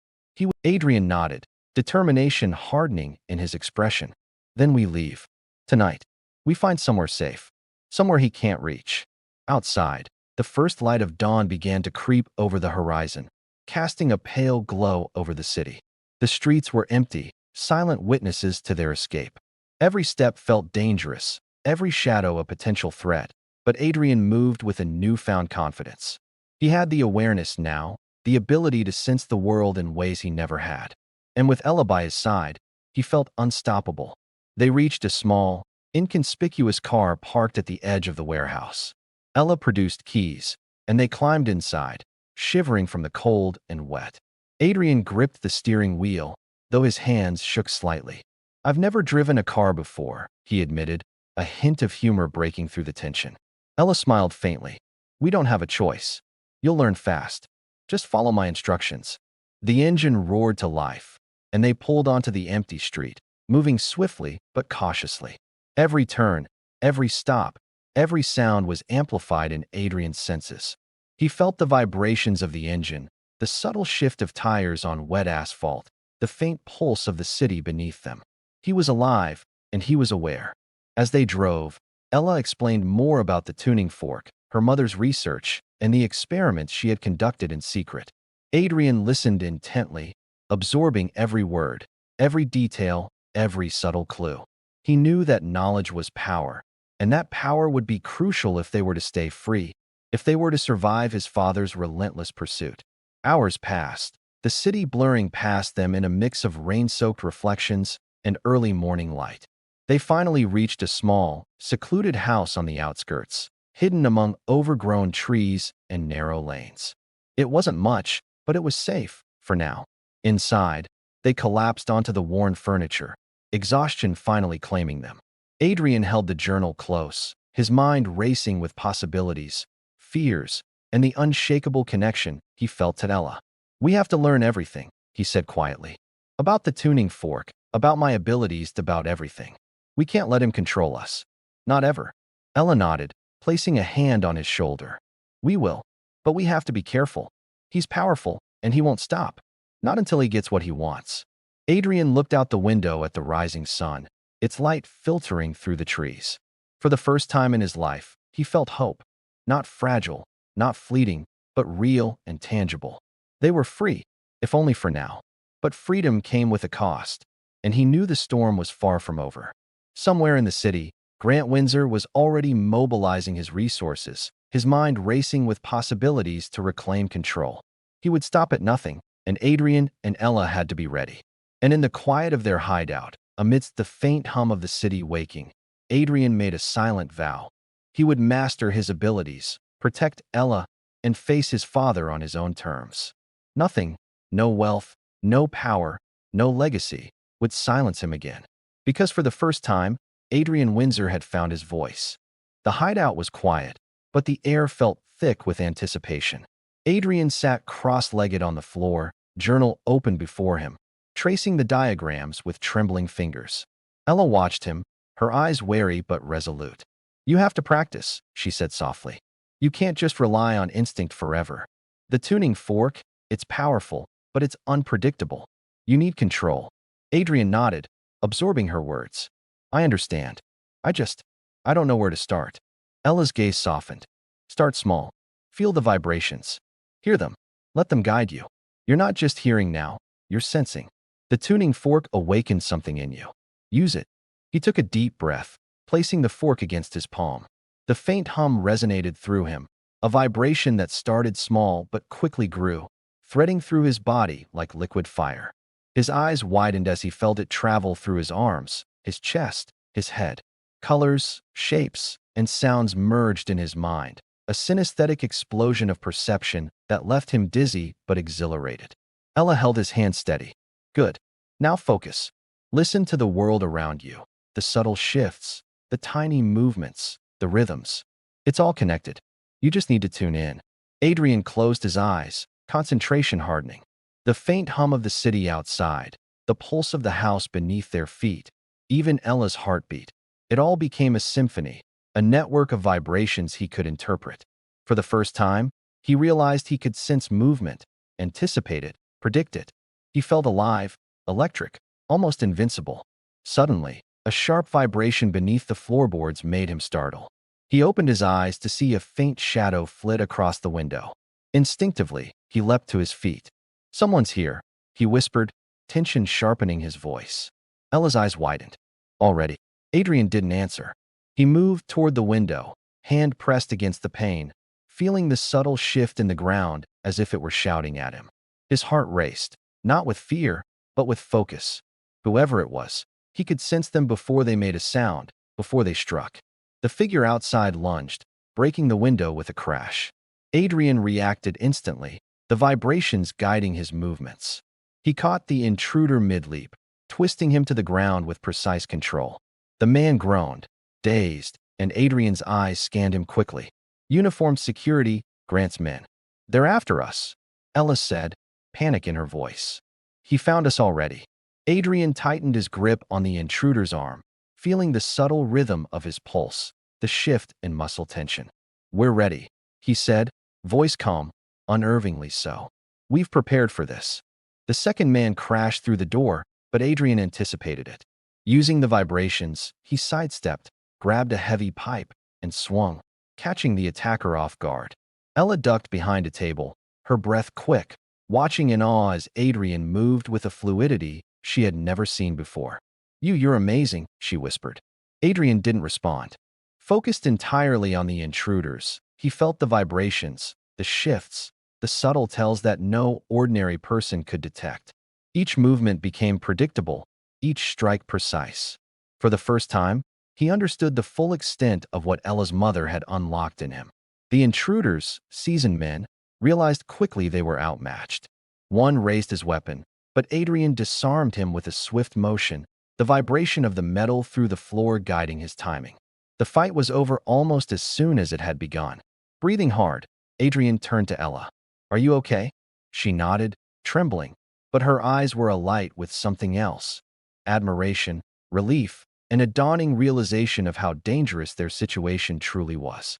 Adrian nodded, determination hardening in his expression. "Then we leave. Tonight. We find somewhere safe. Somewhere he can't reach." Outside, the first light of dawn began to creep over the horizon, casting a pale glow over the city. The streets were empty, silent witnesses to their escape. Every step felt dangerous, every shadow a potential threat, but Adrian moved with a newfound confidence. He had the awareness now, the ability to sense the world in ways he never had. And with Ella by his side, he felt unstoppable. They reached a small, inconspicuous car parked at the edge of the warehouse. Ella produced keys, and they climbed inside, shivering from the cold and wet. Adrian gripped the steering wheel, though his hands shook slightly. "I've never driven a car before," he admitted, a hint of humor breaking through the tension. Ella smiled faintly. "We don't have a choice. You'll learn fast. Just follow my instructions." The engine roared to life, and they pulled onto the empty street, moving swiftly but cautiously. Every turn, every stop, every sound was amplified in Adrian's senses. He felt the vibrations of the engine, the subtle shift of tires on wet asphalt, the faint pulse of the city beneath them. He was alive, and he was aware. As they drove, Ella explained more about the tuning fork, her mother's research, and the experiments she had conducted in secret. Adrian listened intently, absorbing every word, every detail, every subtle clue. He knew that knowledge was power, and that power would be crucial if they were to stay free, if they were to survive his father's relentless pursuit. Hours passed, the city blurring past them in a mix of rain-soaked reflections and early morning light. They finally reached a small, secluded house on the outskirts, hidden among overgrown trees and narrow lanes. It wasn't much, but it was safe, for now. Inside, they collapsed onto the worn furniture, exhaustion finally claiming them. Adrian held the journal close, his mind racing with possibilities, fears, and the unshakable connection he felt to Ella. "We have to learn everything," he said quietly. "About the tuning fork, about my abilities, about everything. We can't let him control us. Not ever." Ella nodded, placing a hand on his shoulder. "We will, but we have to be careful. He's powerful, and he won't stop. Not until he gets what he wants." Adrian looked out the window at the rising sun, its light filtering through the trees. For the first time in his life, he felt hope. Not fragile, not fleeting, but real and tangible. They were free, if only for now. But freedom came with a cost, and he knew the storm was far from over. Somewhere in the city, Grant Windsor was already mobilizing his resources, his mind racing with possibilities to reclaim control. He would stop at nothing, and Adrian and Ella had to be ready. And in the quiet of their hideout, amidst the faint hum of the city waking, Adrian made a silent vow. He would master his abilities, protect Ella, and face his father on his own terms. Nothing, no wealth, no power, no legacy, would silence him again. Because for the first time, Adrian Windsor had found his voice. The hideout was quiet, but the air felt thick with anticipation. Adrian sat cross-legged on the floor, journal open before him, tracing the diagrams with trembling fingers. Ella watched him, her eyes wary but resolute. "You have to practice," she said softly. "You can't just rely on instinct forever. The tuning fork, It's powerful, but it's unpredictable. You need control. Adrian nodded, absorbing her words. I understand. I just, I don't know where to start. Ella's gaze softened. Start small. Feel the vibrations. Hear them. Let them guide you. You're not just hearing now, you're sensing. The tuning fork awakened something in you. Use it. He took a deep breath, placing the fork against his palm. The faint hum resonated through him, a vibration that started small but quickly grew, threading through his body like liquid fire. His eyes widened as he felt it travel through his arms, his chest, his head. Colors, shapes, and sounds merged in his mind, a synesthetic explosion of perception that left him dizzy but exhilarated. Ella held his hand steady. Good. Now focus. Listen to the world around you, the subtle shifts, the tiny movements, the rhythms. It's all connected. You just need to tune in. Adrian closed his eyes, concentration hardening. The faint hum of the city outside, the pulse of the house beneath their feet, even Ella's heartbeat. It all became a symphony, a network of vibrations he could interpret. For the first time, he realized he could sense movement, anticipate it, predict it. He felt alive, electric, almost invincible. Suddenly, a sharp vibration beneath the floorboards made him startle. He opened his eyes to see a faint shadow flit across the window. Instinctively, he leapt to his feet. Someone's here, he whispered, tension sharpening his voice. Ella's eyes widened. Already, Adrian didn't answer. He moved toward the window, hand pressed against the pane, feeling the subtle shift in the ground as if it were shouting at him. His heart raced, not with fear, but with focus. Whoever it was, he could sense them before they made a sound, before they struck. The figure outside lunged, breaking the window with a crash. Adrian reacted instantly, the vibrations guiding his movements. He caught the intruder mid-leap, twisting him to the ground with precise control. The man groaned, dazed, and Adrian's eyes scanned him quickly. Uniformed security, Grant's men. They're after us, Ella said, panic in her voice. He found us already. Adrian tightened his grip on the intruder's arm, feeling the subtle rhythm of his pulse, the shift in muscle tension. We're ready, he said, voice calm, unnervingly so. We've prepared for this. The second man crashed through the door, but Adrian anticipated it. Using the vibrations, he sidestepped, grabbed a heavy pipe, and swung, catching the attacker off guard. Ella ducked behind a table, her breath quick, watching in awe as Adrian moved with a fluidity she had never seen before. You're amazing, she whispered. Adrian didn't respond. Focused entirely on the intruders, he felt the vibrations, the shifts, the subtle tells that no ordinary person could detect. Each movement became predictable, each strike precise. For the first time, he understood the full extent of what Ella's mother had unlocked in him. The intruders, seasoned men, realized quickly they were outmatched. One raised his weapon, but Adrian disarmed him with a swift motion, the vibration of the metal through the floor guiding his timing. The fight was over almost as soon as it had begun. Breathing hard, Adrian turned to Ella. Are you okay? She nodded, trembling, but her eyes were alight with something else. Admiration, relief, and a dawning realization of how dangerous their situation truly was.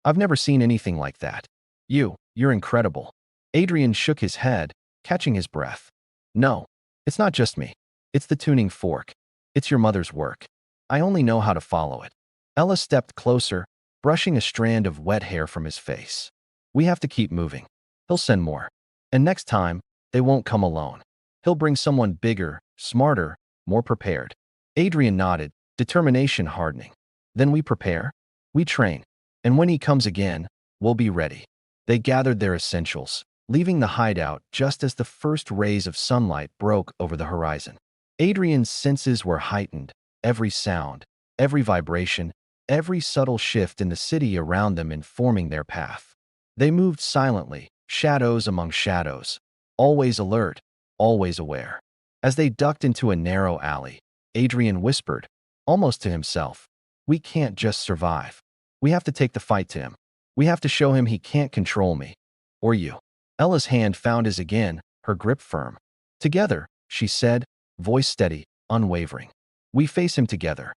I've never seen anything like that. You're incredible. Adrian shook his head, catching his breath. No, it's not just me. It's the tuning fork. It's your mother's work. I only know how to follow it. Ella stepped closer, brushing a strand of wet hair from his face. We have to keep moving. He'll send more. And next time, they won't come alone. He'll bring someone bigger, smarter, more prepared. Adrian nodded, determination hardening. Then we prepare. We train. And when he comes again, we'll be ready. They gathered their essentials, leaving the hideout just as the first rays of sunlight broke over the horizon. Adrian's senses were heightened, every sound, every vibration, every subtle shift in the city around them informing their path. They moved silently, shadows among shadows, always alert, always aware. As they ducked into a narrow alley, Adrian whispered, almost to himself, we can't just survive. We have to take the fight to him. We have to show him he can't control me. Or you. Ella's hand found his again, her grip firm. Together, she said, voice steady, unwavering. We face him together.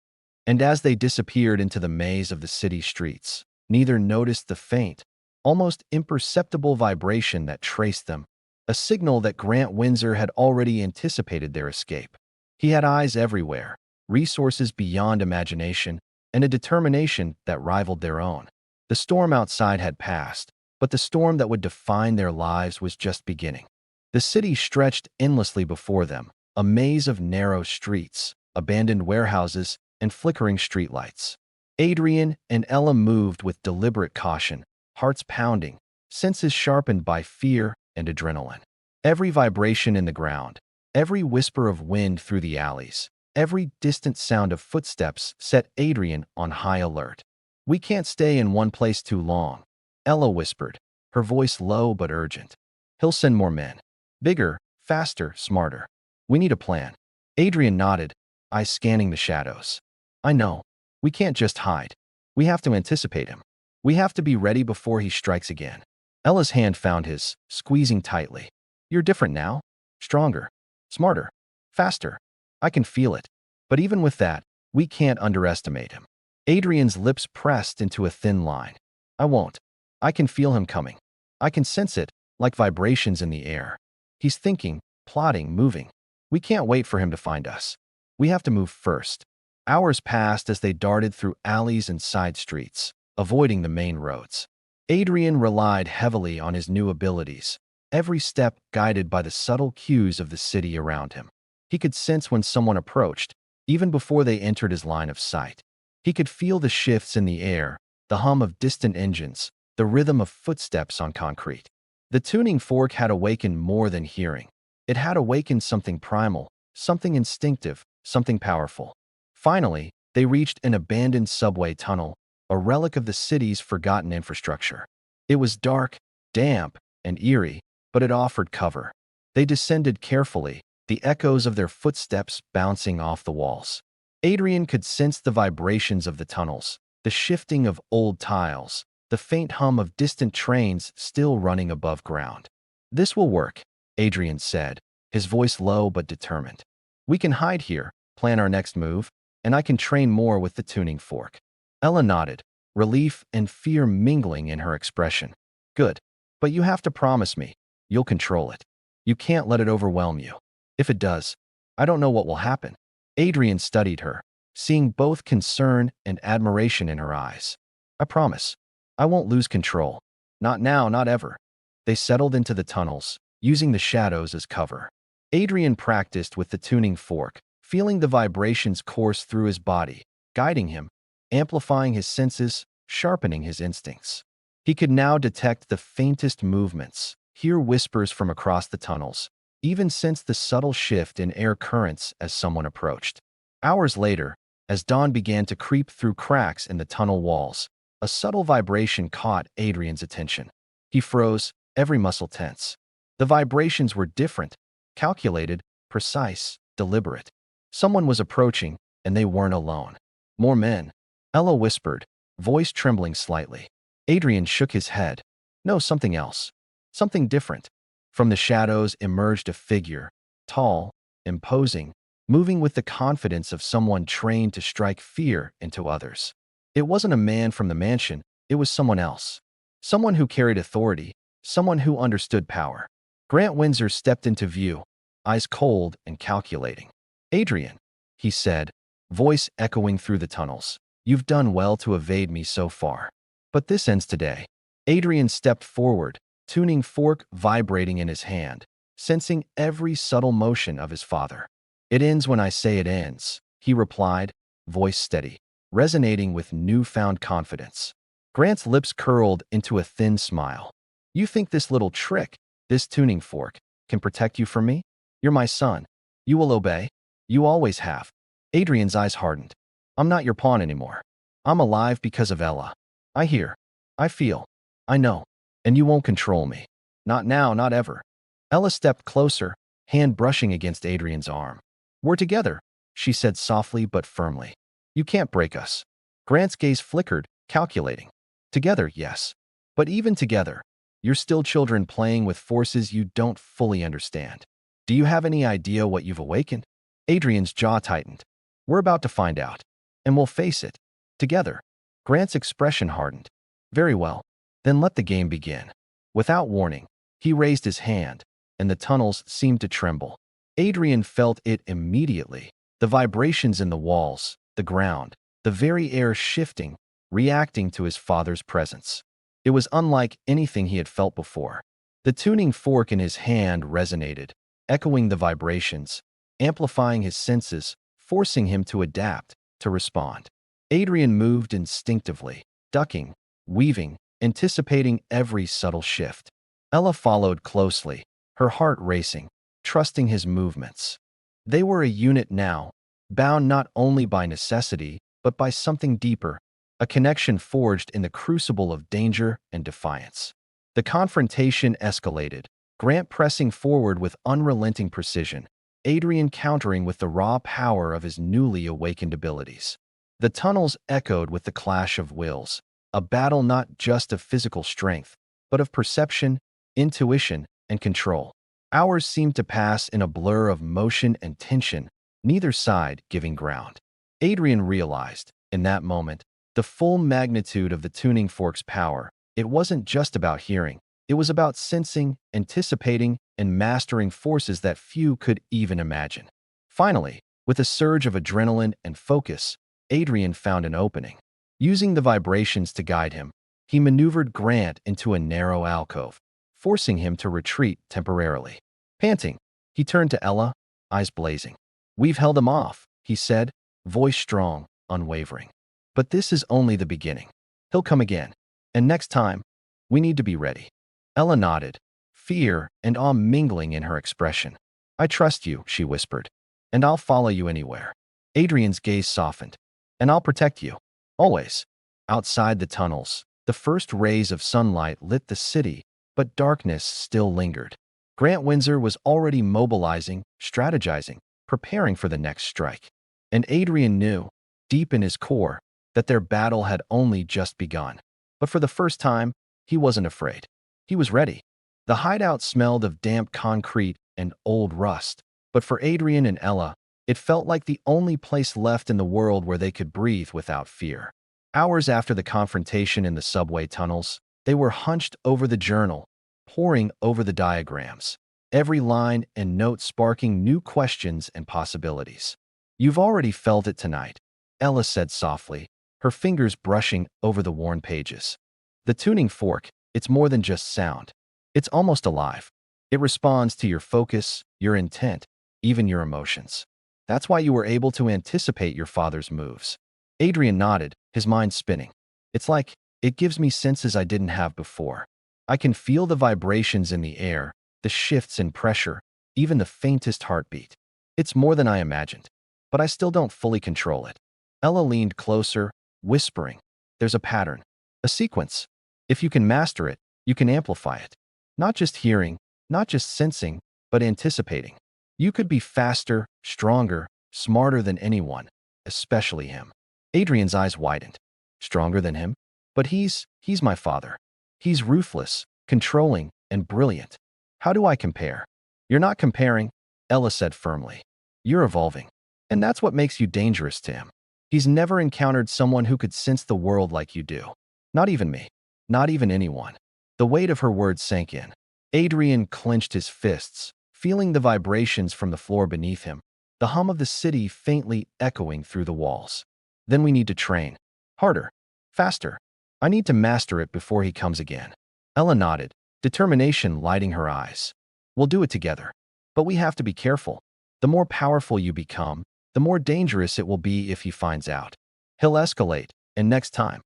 And as they disappeared into the maze of the city streets, neither noticed the faint, almost imperceptible vibration that traced them, a signal that Grant Windsor had already anticipated their escape. He had eyes everywhere, resources beyond imagination, and a determination that rivaled their own. The storm outside had passed, but the storm that would define their lives was just beginning. The city stretched endlessly before them, a maze of narrow streets, abandoned warehouses, and flickering streetlights. Adrian and Ella moved with deliberate caution, hearts pounding, senses sharpened by fear and adrenaline. Every vibration in the ground, every whisper of wind through the alleys, every distant sound of footsteps set Adrian on high alert. "We can't stay in one place too long," Ella whispered, her voice low but urgent. "He'll send more men. Bigger, faster, smarter. We need a plan." Adrian nodded, eyes scanning the shadows. "I know. We can't just hide. We have to anticipate him. We have to be ready before he strikes again." Ella's hand found his, squeezing tightly. "You're different now. Stronger. Smarter. Faster. I can feel it. But even with that, we can't underestimate him." Adrian's lips pressed into a thin line. "I won't. I can feel him coming. I can sense it, like vibrations in the air. He's thinking, plotting, moving. We can't wait for him to find us. We have to move first." Hours passed as they darted through alleys and side streets, avoiding the main roads. Adrian relied heavily on his new abilities, every step guided by the subtle cues of the city around him. He could sense when someone approached, even before they entered his line of sight. He could feel the shifts in the air, the hum of distant engines, the rhythm of footsteps on concrete. The tuning fork had awakened more than hearing. It had awakened something primal, something instinctive, something powerful. Finally, they reached an abandoned subway tunnel, a relic of the city's forgotten infrastructure. It was dark, damp, and eerie, but it offered cover. They descended carefully, the echoes of their footsteps bouncing off the walls. Adrian could sense the vibrations of the tunnels, the shifting of old tiles, the faint hum of distant trains still running above ground. "This will work," Adrian said, his voice low but determined. "We can hide here, plan our next move, and I can train more with the tuning fork." Ella nodded, relief and fear mingling in her expression. "Good. But you have to promise me, you'll control it. You can't let it overwhelm you. If it does, I don't know what will happen." Adrian studied her, seeing both concern and admiration in her eyes. "I promise. I won't lose control. Not now, not ever." They settled into the tunnels, using the shadows as cover. Adrian practiced with the tuning fork, feeling the vibrations course through his body, guiding him, amplifying his senses, sharpening his instincts. He could now detect the faintest movements, hear whispers from across the tunnels, even sense the subtle shift in air currents as someone approached. Hours later, as dawn began to creep through cracks in the tunnel walls, a subtle vibration caught Adrian's attention. He froze, every muscle tense. The vibrations were different, calculated, precise, deliberate. Someone was approaching, and they weren't alone. "More men," Ella whispered, voice trembling slightly. Adrian shook his head. "No, something else. Something different." From the shadows emerged a figure, tall, imposing, moving with the confidence of someone trained to strike fear into others. It wasn't a man from the mansion, it was someone else. Someone who carried authority, someone who understood power. Grant Windsor stepped into view, eyes cold and calculating. "Adrian," he said, voice echoing through the tunnels, "you've done well to evade me so far. But this ends today." Adrian stepped forward, tuning fork vibrating in his hand, sensing every subtle motion of his father. "It ends when I say it ends," he replied, voice steady, resonating with newfound confidence. Grant's lips curled into a thin smile. "You think this little trick, this tuning fork, can protect you from me? You're my son. You will obey. You always have." Adrian's eyes hardened. "I'm not your pawn anymore. I'm alive because of Ella. I hear. I feel. I know. And you won't control me. Not now, not ever." Ella stepped closer, hand brushing against Adrian's arm. "We're together," she said softly but firmly. "You can't break us." Grant's gaze flickered, calculating. "Together, yes. But even together, you're still children playing with forces you don't fully understand. Do you have any idea what you've awakened?" Adrian's jaw tightened. "We're about to find out. And we'll face it. Together." Grant's expression hardened. "Very well. Then let the game begin. Without warning, he raised his hand, and the tunnels seemed to tremble. Adrian felt it immediately. The vibrations in the walls, the ground, the very air shifting, reacting to his father's presence. It was unlike anything he had felt before. The tuning fork in his hand resonated, echoing the vibrations, amplifying his senses, forcing him to adapt, to respond. Adrian moved instinctively, ducking, weaving, anticipating every subtle shift. Ella followed closely, her heart racing, trusting his movements. They were a unit now, bound not only by necessity, but by something deeper, a connection forged in the crucible of danger and defiance. The confrontation escalated, Grant pressing forward with unrelenting precision, Adrian countering with the raw power of his newly awakened abilities. The tunnels echoed with the clash of wills, a battle not just of physical strength, but of perception, intuition, and control. Hours seemed to pass in a blur of motion and tension, neither side giving ground. Adrian realized, in that moment, the full magnitude of the tuning fork's power. It wasn't just about hearing. It was about sensing, anticipating, and mastering forces that few could even imagine. Finally, with a surge of adrenaline and focus, Adrian found an opening. Using the vibrations to guide him, he maneuvered Grant into a narrow alcove, forcing him to retreat temporarily. Panting, he turned to Ella, eyes blazing. "We've held him off," he said, voice strong, unwavering. "But this is only the beginning. He'll come again. And next time, we need to be ready." Ella nodded, fear and awe mingling in her expression. "I trust you," she whispered, "and I'll follow you anywhere." Adrian's gaze softened. "And I'll protect you. Always." Outside the tunnels, the first rays of sunlight lit the city, but darkness still lingered. Grant Windsor was already mobilizing, strategizing, preparing for the next strike. And Adrian knew, deep in his core, that their battle had only just begun. But for the first time, he wasn't afraid. He was ready. The hideout smelled of damp concrete and old rust, but for Adrian and Ella, it felt like the only place left in the world where they could breathe without fear. Hours after the confrontation in the subway tunnels, they were hunched over the journal, poring over the diagrams, every line and note sparking new questions and possibilities. "You've already felt it tonight," Ella said softly, her fingers brushing over the worn pages. "The tuning fork, it's more than just sound. It's almost alive. It responds to your focus, your intent, even your emotions. That's why you were able to anticipate your father's moves." Adrian nodded, his mind spinning. "It's like, it gives me senses I didn't have before. I can feel the vibrations in the air, the shifts in pressure, even the faintest heartbeat. It's more than I imagined, but I still don't fully control it." Ella leaned closer, whispering, "There's a pattern, a sequence. If you can master it, you can amplify it. Not just hearing, not just sensing, but anticipating. You could be faster, stronger, smarter than anyone, especially him." Adrian's eyes widened. "Stronger than him? But he's my father. He's ruthless, controlling, and brilliant. How do I compare?" "You're not comparing," Ella said firmly. "You're evolving. And that's what makes you dangerous to him. He's never encountered someone who could sense the world like you do. Not even me. Not even anyone." The weight of her words sank in. Adrian clenched his fists, feeling the vibrations from the floor beneath him, the hum of the city faintly echoing through the walls. "Then we need to train. Harder. Faster. I need to master it before he comes again." Ella nodded, determination lighting her eyes. "We'll do it together. But we have to be careful. The more powerful you become, the more dangerous it will be if he finds out. He'll escalate, and next time,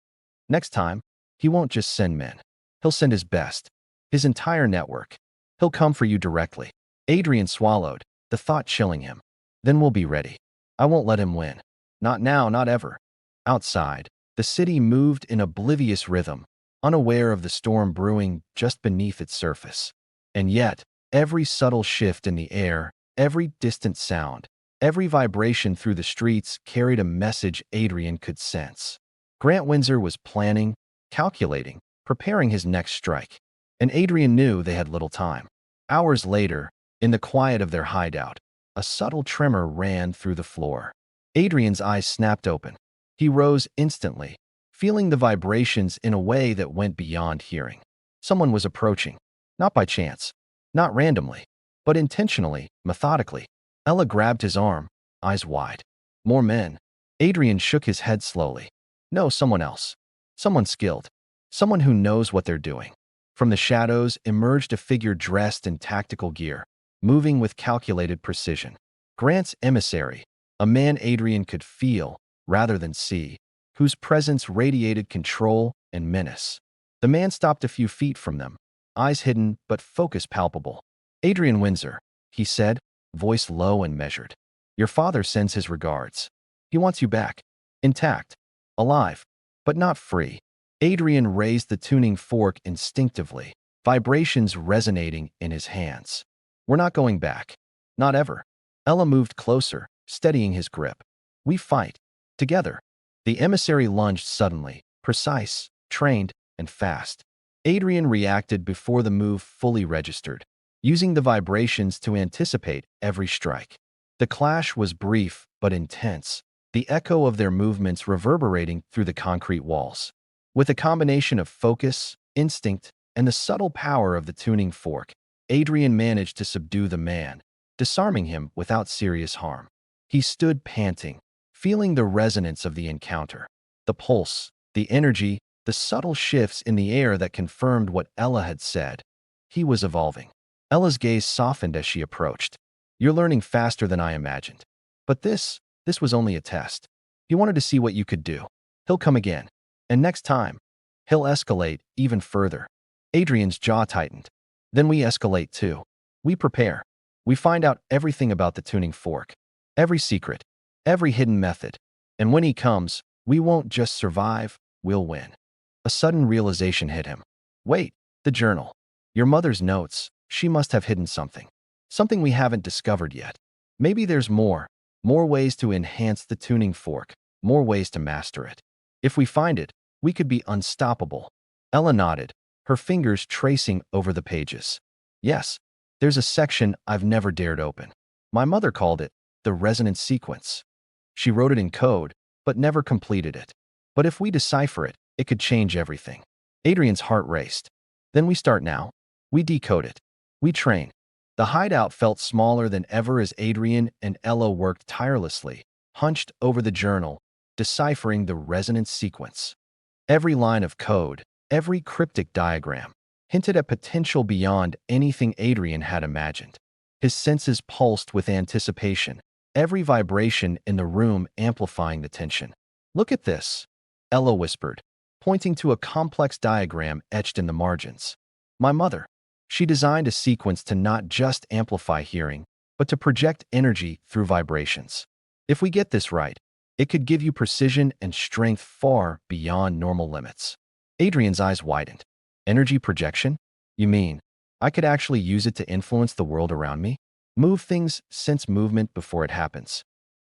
he won't just send men. He'll send his best, his entire network. He'll come for you directly." Adrian swallowed, the thought chilling him. "Then we'll be ready. I won't let him win. Not now, not ever." Outside, the city moved in oblivious rhythm, unaware of the storm brewing just beneath its surface. And yet, every subtle shift in the air, every distant sound, every vibration through the streets carried a message Adrian could sense. Grant Windsor was planning, calculating, preparing his next strike. And Adrian knew they had little time. Hours later, in the quiet of their hideout, a subtle tremor ran through the floor. Adrian's eyes snapped open. He rose instantly, feeling the vibrations in a way that went beyond hearing. Someone was approaching, not by chance, not randomly, but intentionally, methodically. Ella grabbed his arm, eyes wide. More men. Adrian shook his head slowly. No, someone else. Someone skilled. Someone who knows what they're doing. From the shadows emerged a figure dressed in tactical gear, moving with calculated precision. Grant's emissary, a man Adrian could feel rather than see, whose presence radiated control and menace. The man stopped a few feet from them, eyes hidden but focus palpable. Adrian Windsor, he said, voice low and measured. Your father sends his regards. He wants you back, intact, alive, but not free. Adrian raised the tuning fork instinctively, vibrations resonating in his hands. We're not going back. Not ever. Ella moved closer, steadying his grip. We fight. Together. The emissary lunged suddenly, precise, trained, and fast. Adrian reacted before the move fully registered, using the vibrations to anticipate every strike. The clash was brief but intense, the echo of their movements reverberating through the concrete walls. With a combination of focus, instinct, and the subtle power of the tuning fork, Adrian managed to subdue the man, disarming him without serious harm. He stood panting, feeling the resonance of the encounter. The pulse, the energy, the subtle shifts in the air that confirmed what Ella had said. He was evolving. Ella's gaze softened as she approached. You're learning faster than I imagined. But this was only a test. He wanted to see what you could do. He'll come again. And next time, he'll escalate even further. Adrian's jaw tightened. Then we escalate too. We prepare. We find out everything about the tuning fork. Every secret. Every hidden method. And when he comes, we won't just survive, we'll win. A sudden realization hit him. Wait, the journal. Your mother's notes. She must have hidden something. Something we haven't discovered yet. Maybe there's more. More ways to enhance the tuning fork. More ways to master it. If we find it, we could be unstoppable. Ella nodded, her fingers tracing over the pages. Yes, there's a section I've never dared open. My mother called it the resonance sequence. She wrote it in code, but never completed it. But if we decipher it, it could change everything. Adrian's heart raced. Then we start now. We decode it. We train. The hideout felt smaller than ever as Adrian and Ella worked tirelessly, hunched over the journal, deciphering the resonance sequence. Every line of code, every cryptic diagram, hinted at potential beyond anything Adrian had imagined. His senses pulsed with anticipation, every vibration in the room amplifying the tension. Look at this, Ella whispered, pointing to a complex diagram etched in the margins. My mother. She designed a sequence to not just amplify hearing, but to project energy through vibrations. If we get this right, it could give you precision and strength far beyond normal limits. Adrian's eyes widened. Energy projection? You mean, I could actually use it to influence the world around me? Move things, sense movement before it happens.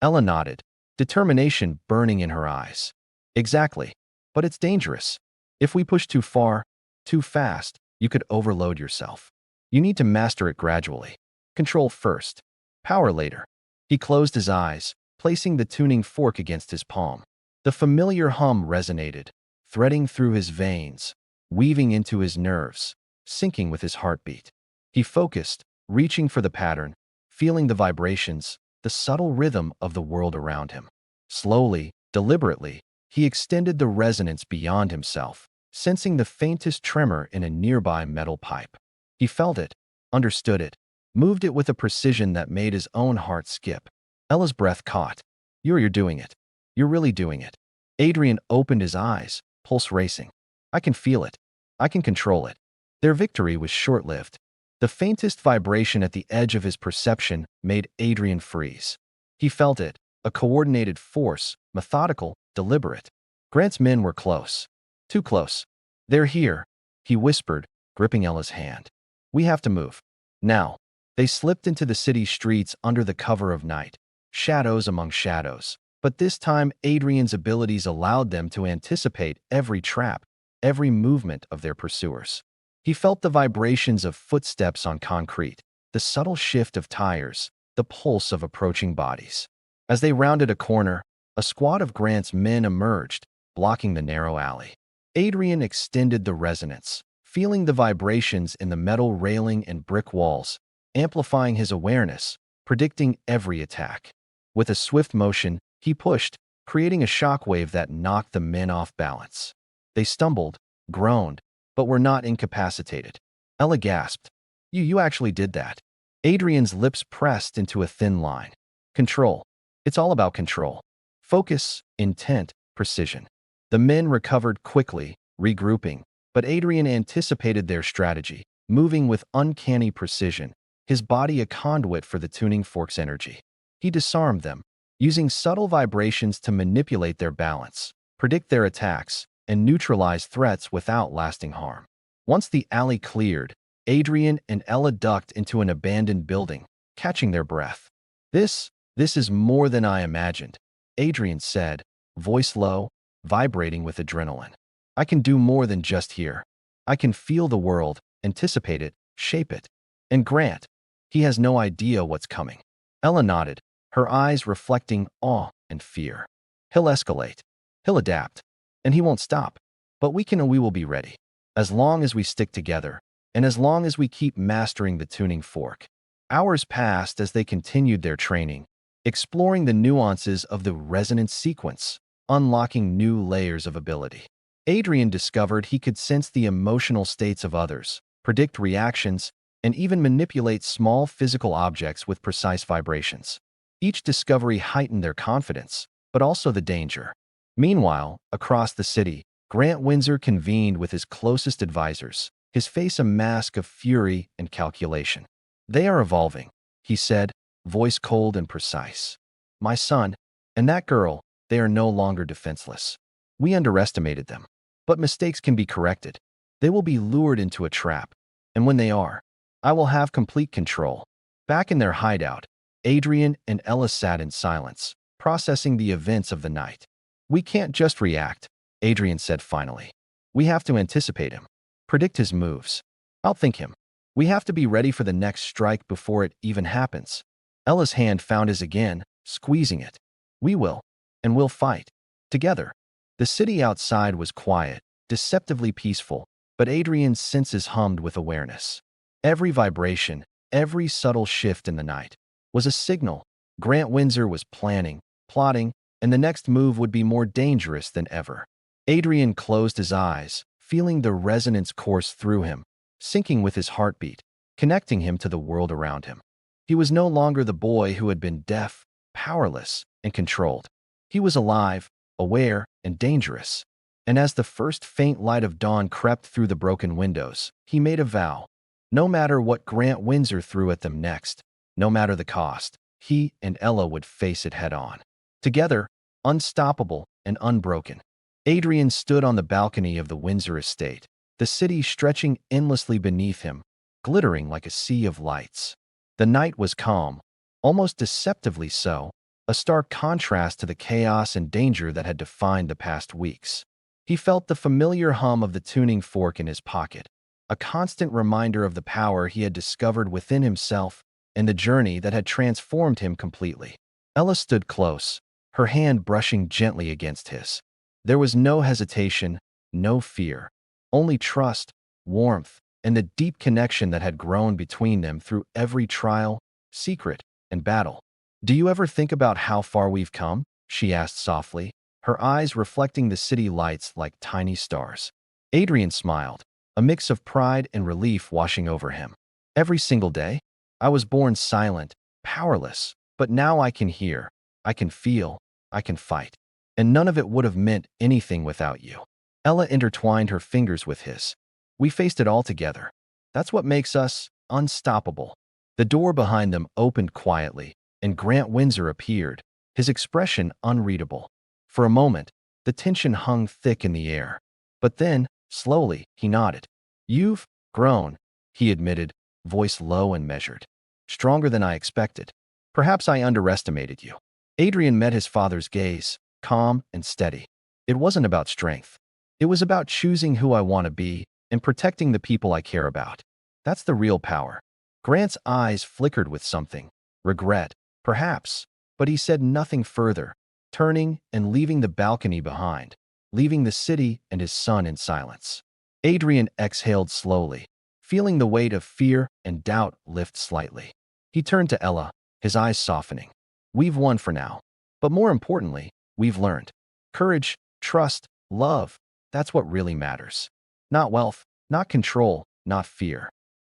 Ella nodded, determination burning in her eyes. Exactly. But it's dangerous. If we push too far, too fast, you could overload yourself. You need to master it gradually. Control first. Power later. He closed his eyes, placing the tuning fork against his palm. The familiar hum resonated, threading through his veins, weaving into his nerves, syncing with his heartbeat. He focused, reaching for the pattern, feeling the vibrations, the subtle rhythm of the world around him. Slowly, deliberately, he extended the resonance beyond himself, sensing the faintest tremor in a nearby metal pipe. He felt it, understood it, moved it with a precision that made his own heart skip. Ella's breath caught. You're doing it. You're really doing it. Adrian opened his eyes, pulse racing. I can feel it. I can control it. Their victory was short-lived. The faintest vibration at the edge of his perception made Adrian freeze. He felt it, a coordinated force, methodical, deliberate. Grant's men were close. Too close. They're here, he whispered, gripping Ella's hand. We have to move. Now. They slipped into the city streets under the cover of night, shadows among shadows. But this time, Adrian's abilities allowed them to anticipate every trap, every movement of their pursuers. He felt the vibrations of footsteps on concrete, the subtle shift of tires, the pulse of approaching bodies. As they rounded a corner, a squad of Grant's men emerged, blocking the narrow alley. Adrian extended the resonance, feeling the vibrations in the metal railing and brick walls, amplifying his awareness, predicting every attack. With a swift motion, he pushed, creating a shockwave that knocked the men off balance. They stumbled, groaned, but were not incapacitated. Ella gasped. You actually did that." Adrian's lips pressed into a thin line. Control. It's all about control. Focus, intent, precision. The men recovered quickly, regrouping, but Adrian anticipated their strategy, moving with uncanny precision, his body a conduit for the tuning fork's energy. He disarmed them, using subtle vibrations to manipulate their balance, predict their attacks, and neutralize threats without lasting harm. Once the alley cleared, Adrian and Ella ducked into an abandoned building, catching their breath. This is more than I imagined," Adrian said, voice low, vibrating with adrenaline. "I can do more than just hear. I can feel the world, anticipate it, shape it. And Grant, he has no idea what's coming." Ella nodded, her eyes reflecting awe and fear. "He'll escalate. He'll adapt. And he won't stop. But we will be ready. As long as we stick together, and as long as we keep mastering the tuning fork." Hours passed as they continued their training, exploring the nuances of the resonance sequence, unlocking new layers of ability. Adrian discovered he could sense the emotional states of others, predict reactions, and even manipulate small physical objects with precise vibrations. Each discovery heightened their confidence, but also the danger. Meanwhile, across the city, Grant Windsor convened with his closest advisors, his face a mask of fury and calculation. "They are evolving," he said, voice cold and precise. "My son, and that girl, they are no longer defenseless. We underestimated them. But mistakes can be corrected. They will be lured into a trap. And when they are, I will have complete control." Back in their hideout, Adrian and Ella sat in silence, processing the events of the night. "We can't just react," Adrian said finally. "We have to anticipate him, predict his moves, outthink him. We have to be ready for the next strike before it even happens." Ella's hand found his again, squeezing it. "We will, and we'll fight. Together." The city outside was quiet, deceptively peaceful, but Adrian's senses hummed with awareness. Every vibration, every subtle shift in the night, was a signal. Grant Windsor was planning, plotting, and the next move would be more dangerous than ever. Adrian closed his eyes, feeling the resonance course through him, syncing with his heartbeat, connecting him to the world around him. He was no longer the boy who had been deaf, powerless, and controlled. He was alive, aware, and dangerous. And as the first faint light of dawn crept through the broken windows, he made a vow. No matter what Grant Windsor threw at them next, no matter the cost, he and Ella would face it head-on. Together, unstoppable and unbroken. Adrian stood on the balcony of the Windsor estate, the city stretching endlessly beneath him, glittering like a sea of lights. The night was calm, almost deceptively so, a stark contrast to the chaos and danger that had defined the past weeks. He felt the familiar hum of the tuning fork in his pocket, a constant reminder of the power he had discovered within himself and the journey that had transformed him completely. Ella stood close, her hand brushing gently against his. There was no hesitation, no fear, only trust, warmth, and the deep connection that had grown between them through every trial, secret, and battle. "Do you ever think about how far we've come?" she asked softly, her eyes reflecting the city lights like tiny stars. Adrian smiled, a mix of pride and relief washing over him. "Every single day? I was born silent, powerless, but now I can hear, I can feel, I can fight. And none of it would have meant anything without you." Ella intertwined her fingers with his. "We faced it all together. That's what makes us unstoppable." The door behind them opened quietly, and Grant Windsor appeared, his expression unreadable. For a moment, the tension hung thick in the air. But then, slowly, he nodded. "You've grown," he admitted, voice low and measured. "Stronger than I expected. Perhaps I underestimated you." Adrian met his father's gaze, calm and steady. "It wasn't about strength. It was about choosing who I want to be and protecting the people I care about. That's the real power." Grant's eyes flickered with something. Regret, perhaps, but he said nothing further, turning and leaving the balcony behind. leaving the city and his son in silence. Adrian exhaled slowly, feeling the weight of fear and doubt lift slightly. He turned to Ella, his eyes softening. We've won for now. But more importantly, we've learned. Courage, trust, love, that's what really matters. Not wealth, not control, not fear.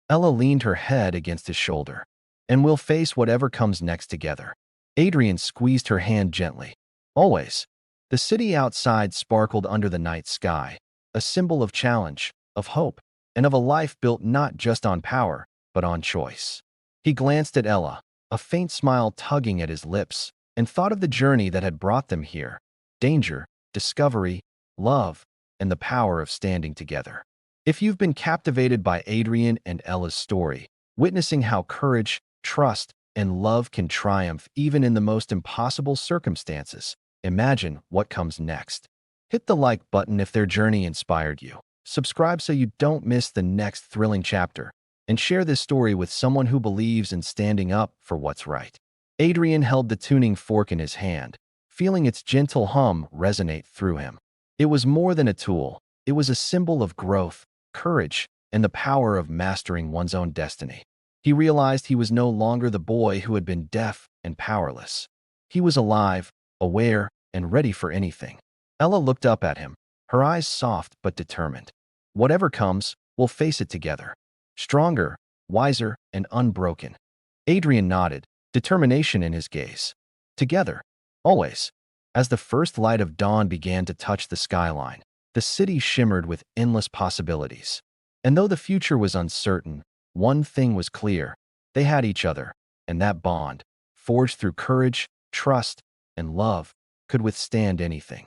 Ella leaned her head against his shoulder. And we'll face whatever comes next together. Adrian squeezed her hand gently. Always. The city outside sparkled under the night sky, a symbol of challenge, of hope, and of a life built not just on power, but on choice. He glanced at Ella, a faint smile tugging at his lips, and thought of the journey that had brought them here. Danger, discovery, love, and the power of standing together. If you've been captivated by Adrian and Ella's story, witnessing how courage, trust, and love can triumph even in the most impossible circumstances, imagine what comes next. Hit the like button if their journey inspired you. Subscribe so you don't miss the next thrilling chapter, and share this story with someone who believes in standing up for what's right. Adrian held the tuning fork in his hand, feeling its gentle hum resonate through him. It was more than a tool. It was a symbol of growth, courage, and the power of mastering one's own destiny. He realized he was no longer the boy who had been deaf and powerless. He was alive, aware, and ready for anything. Ella looked up at him, her eyes soft but determined. Whatever comes, we'll face it together. Stronger, wiser, and unbroken. Adrian nodded, determination in his gaze. Together, always. As the first light of dawn began to touch the skyline, the city shimmered with endless possibilities. And though the future was uncertain, one thing was clear. They had each other, and that bond, forged through courage, trust, and love, could withstand anything.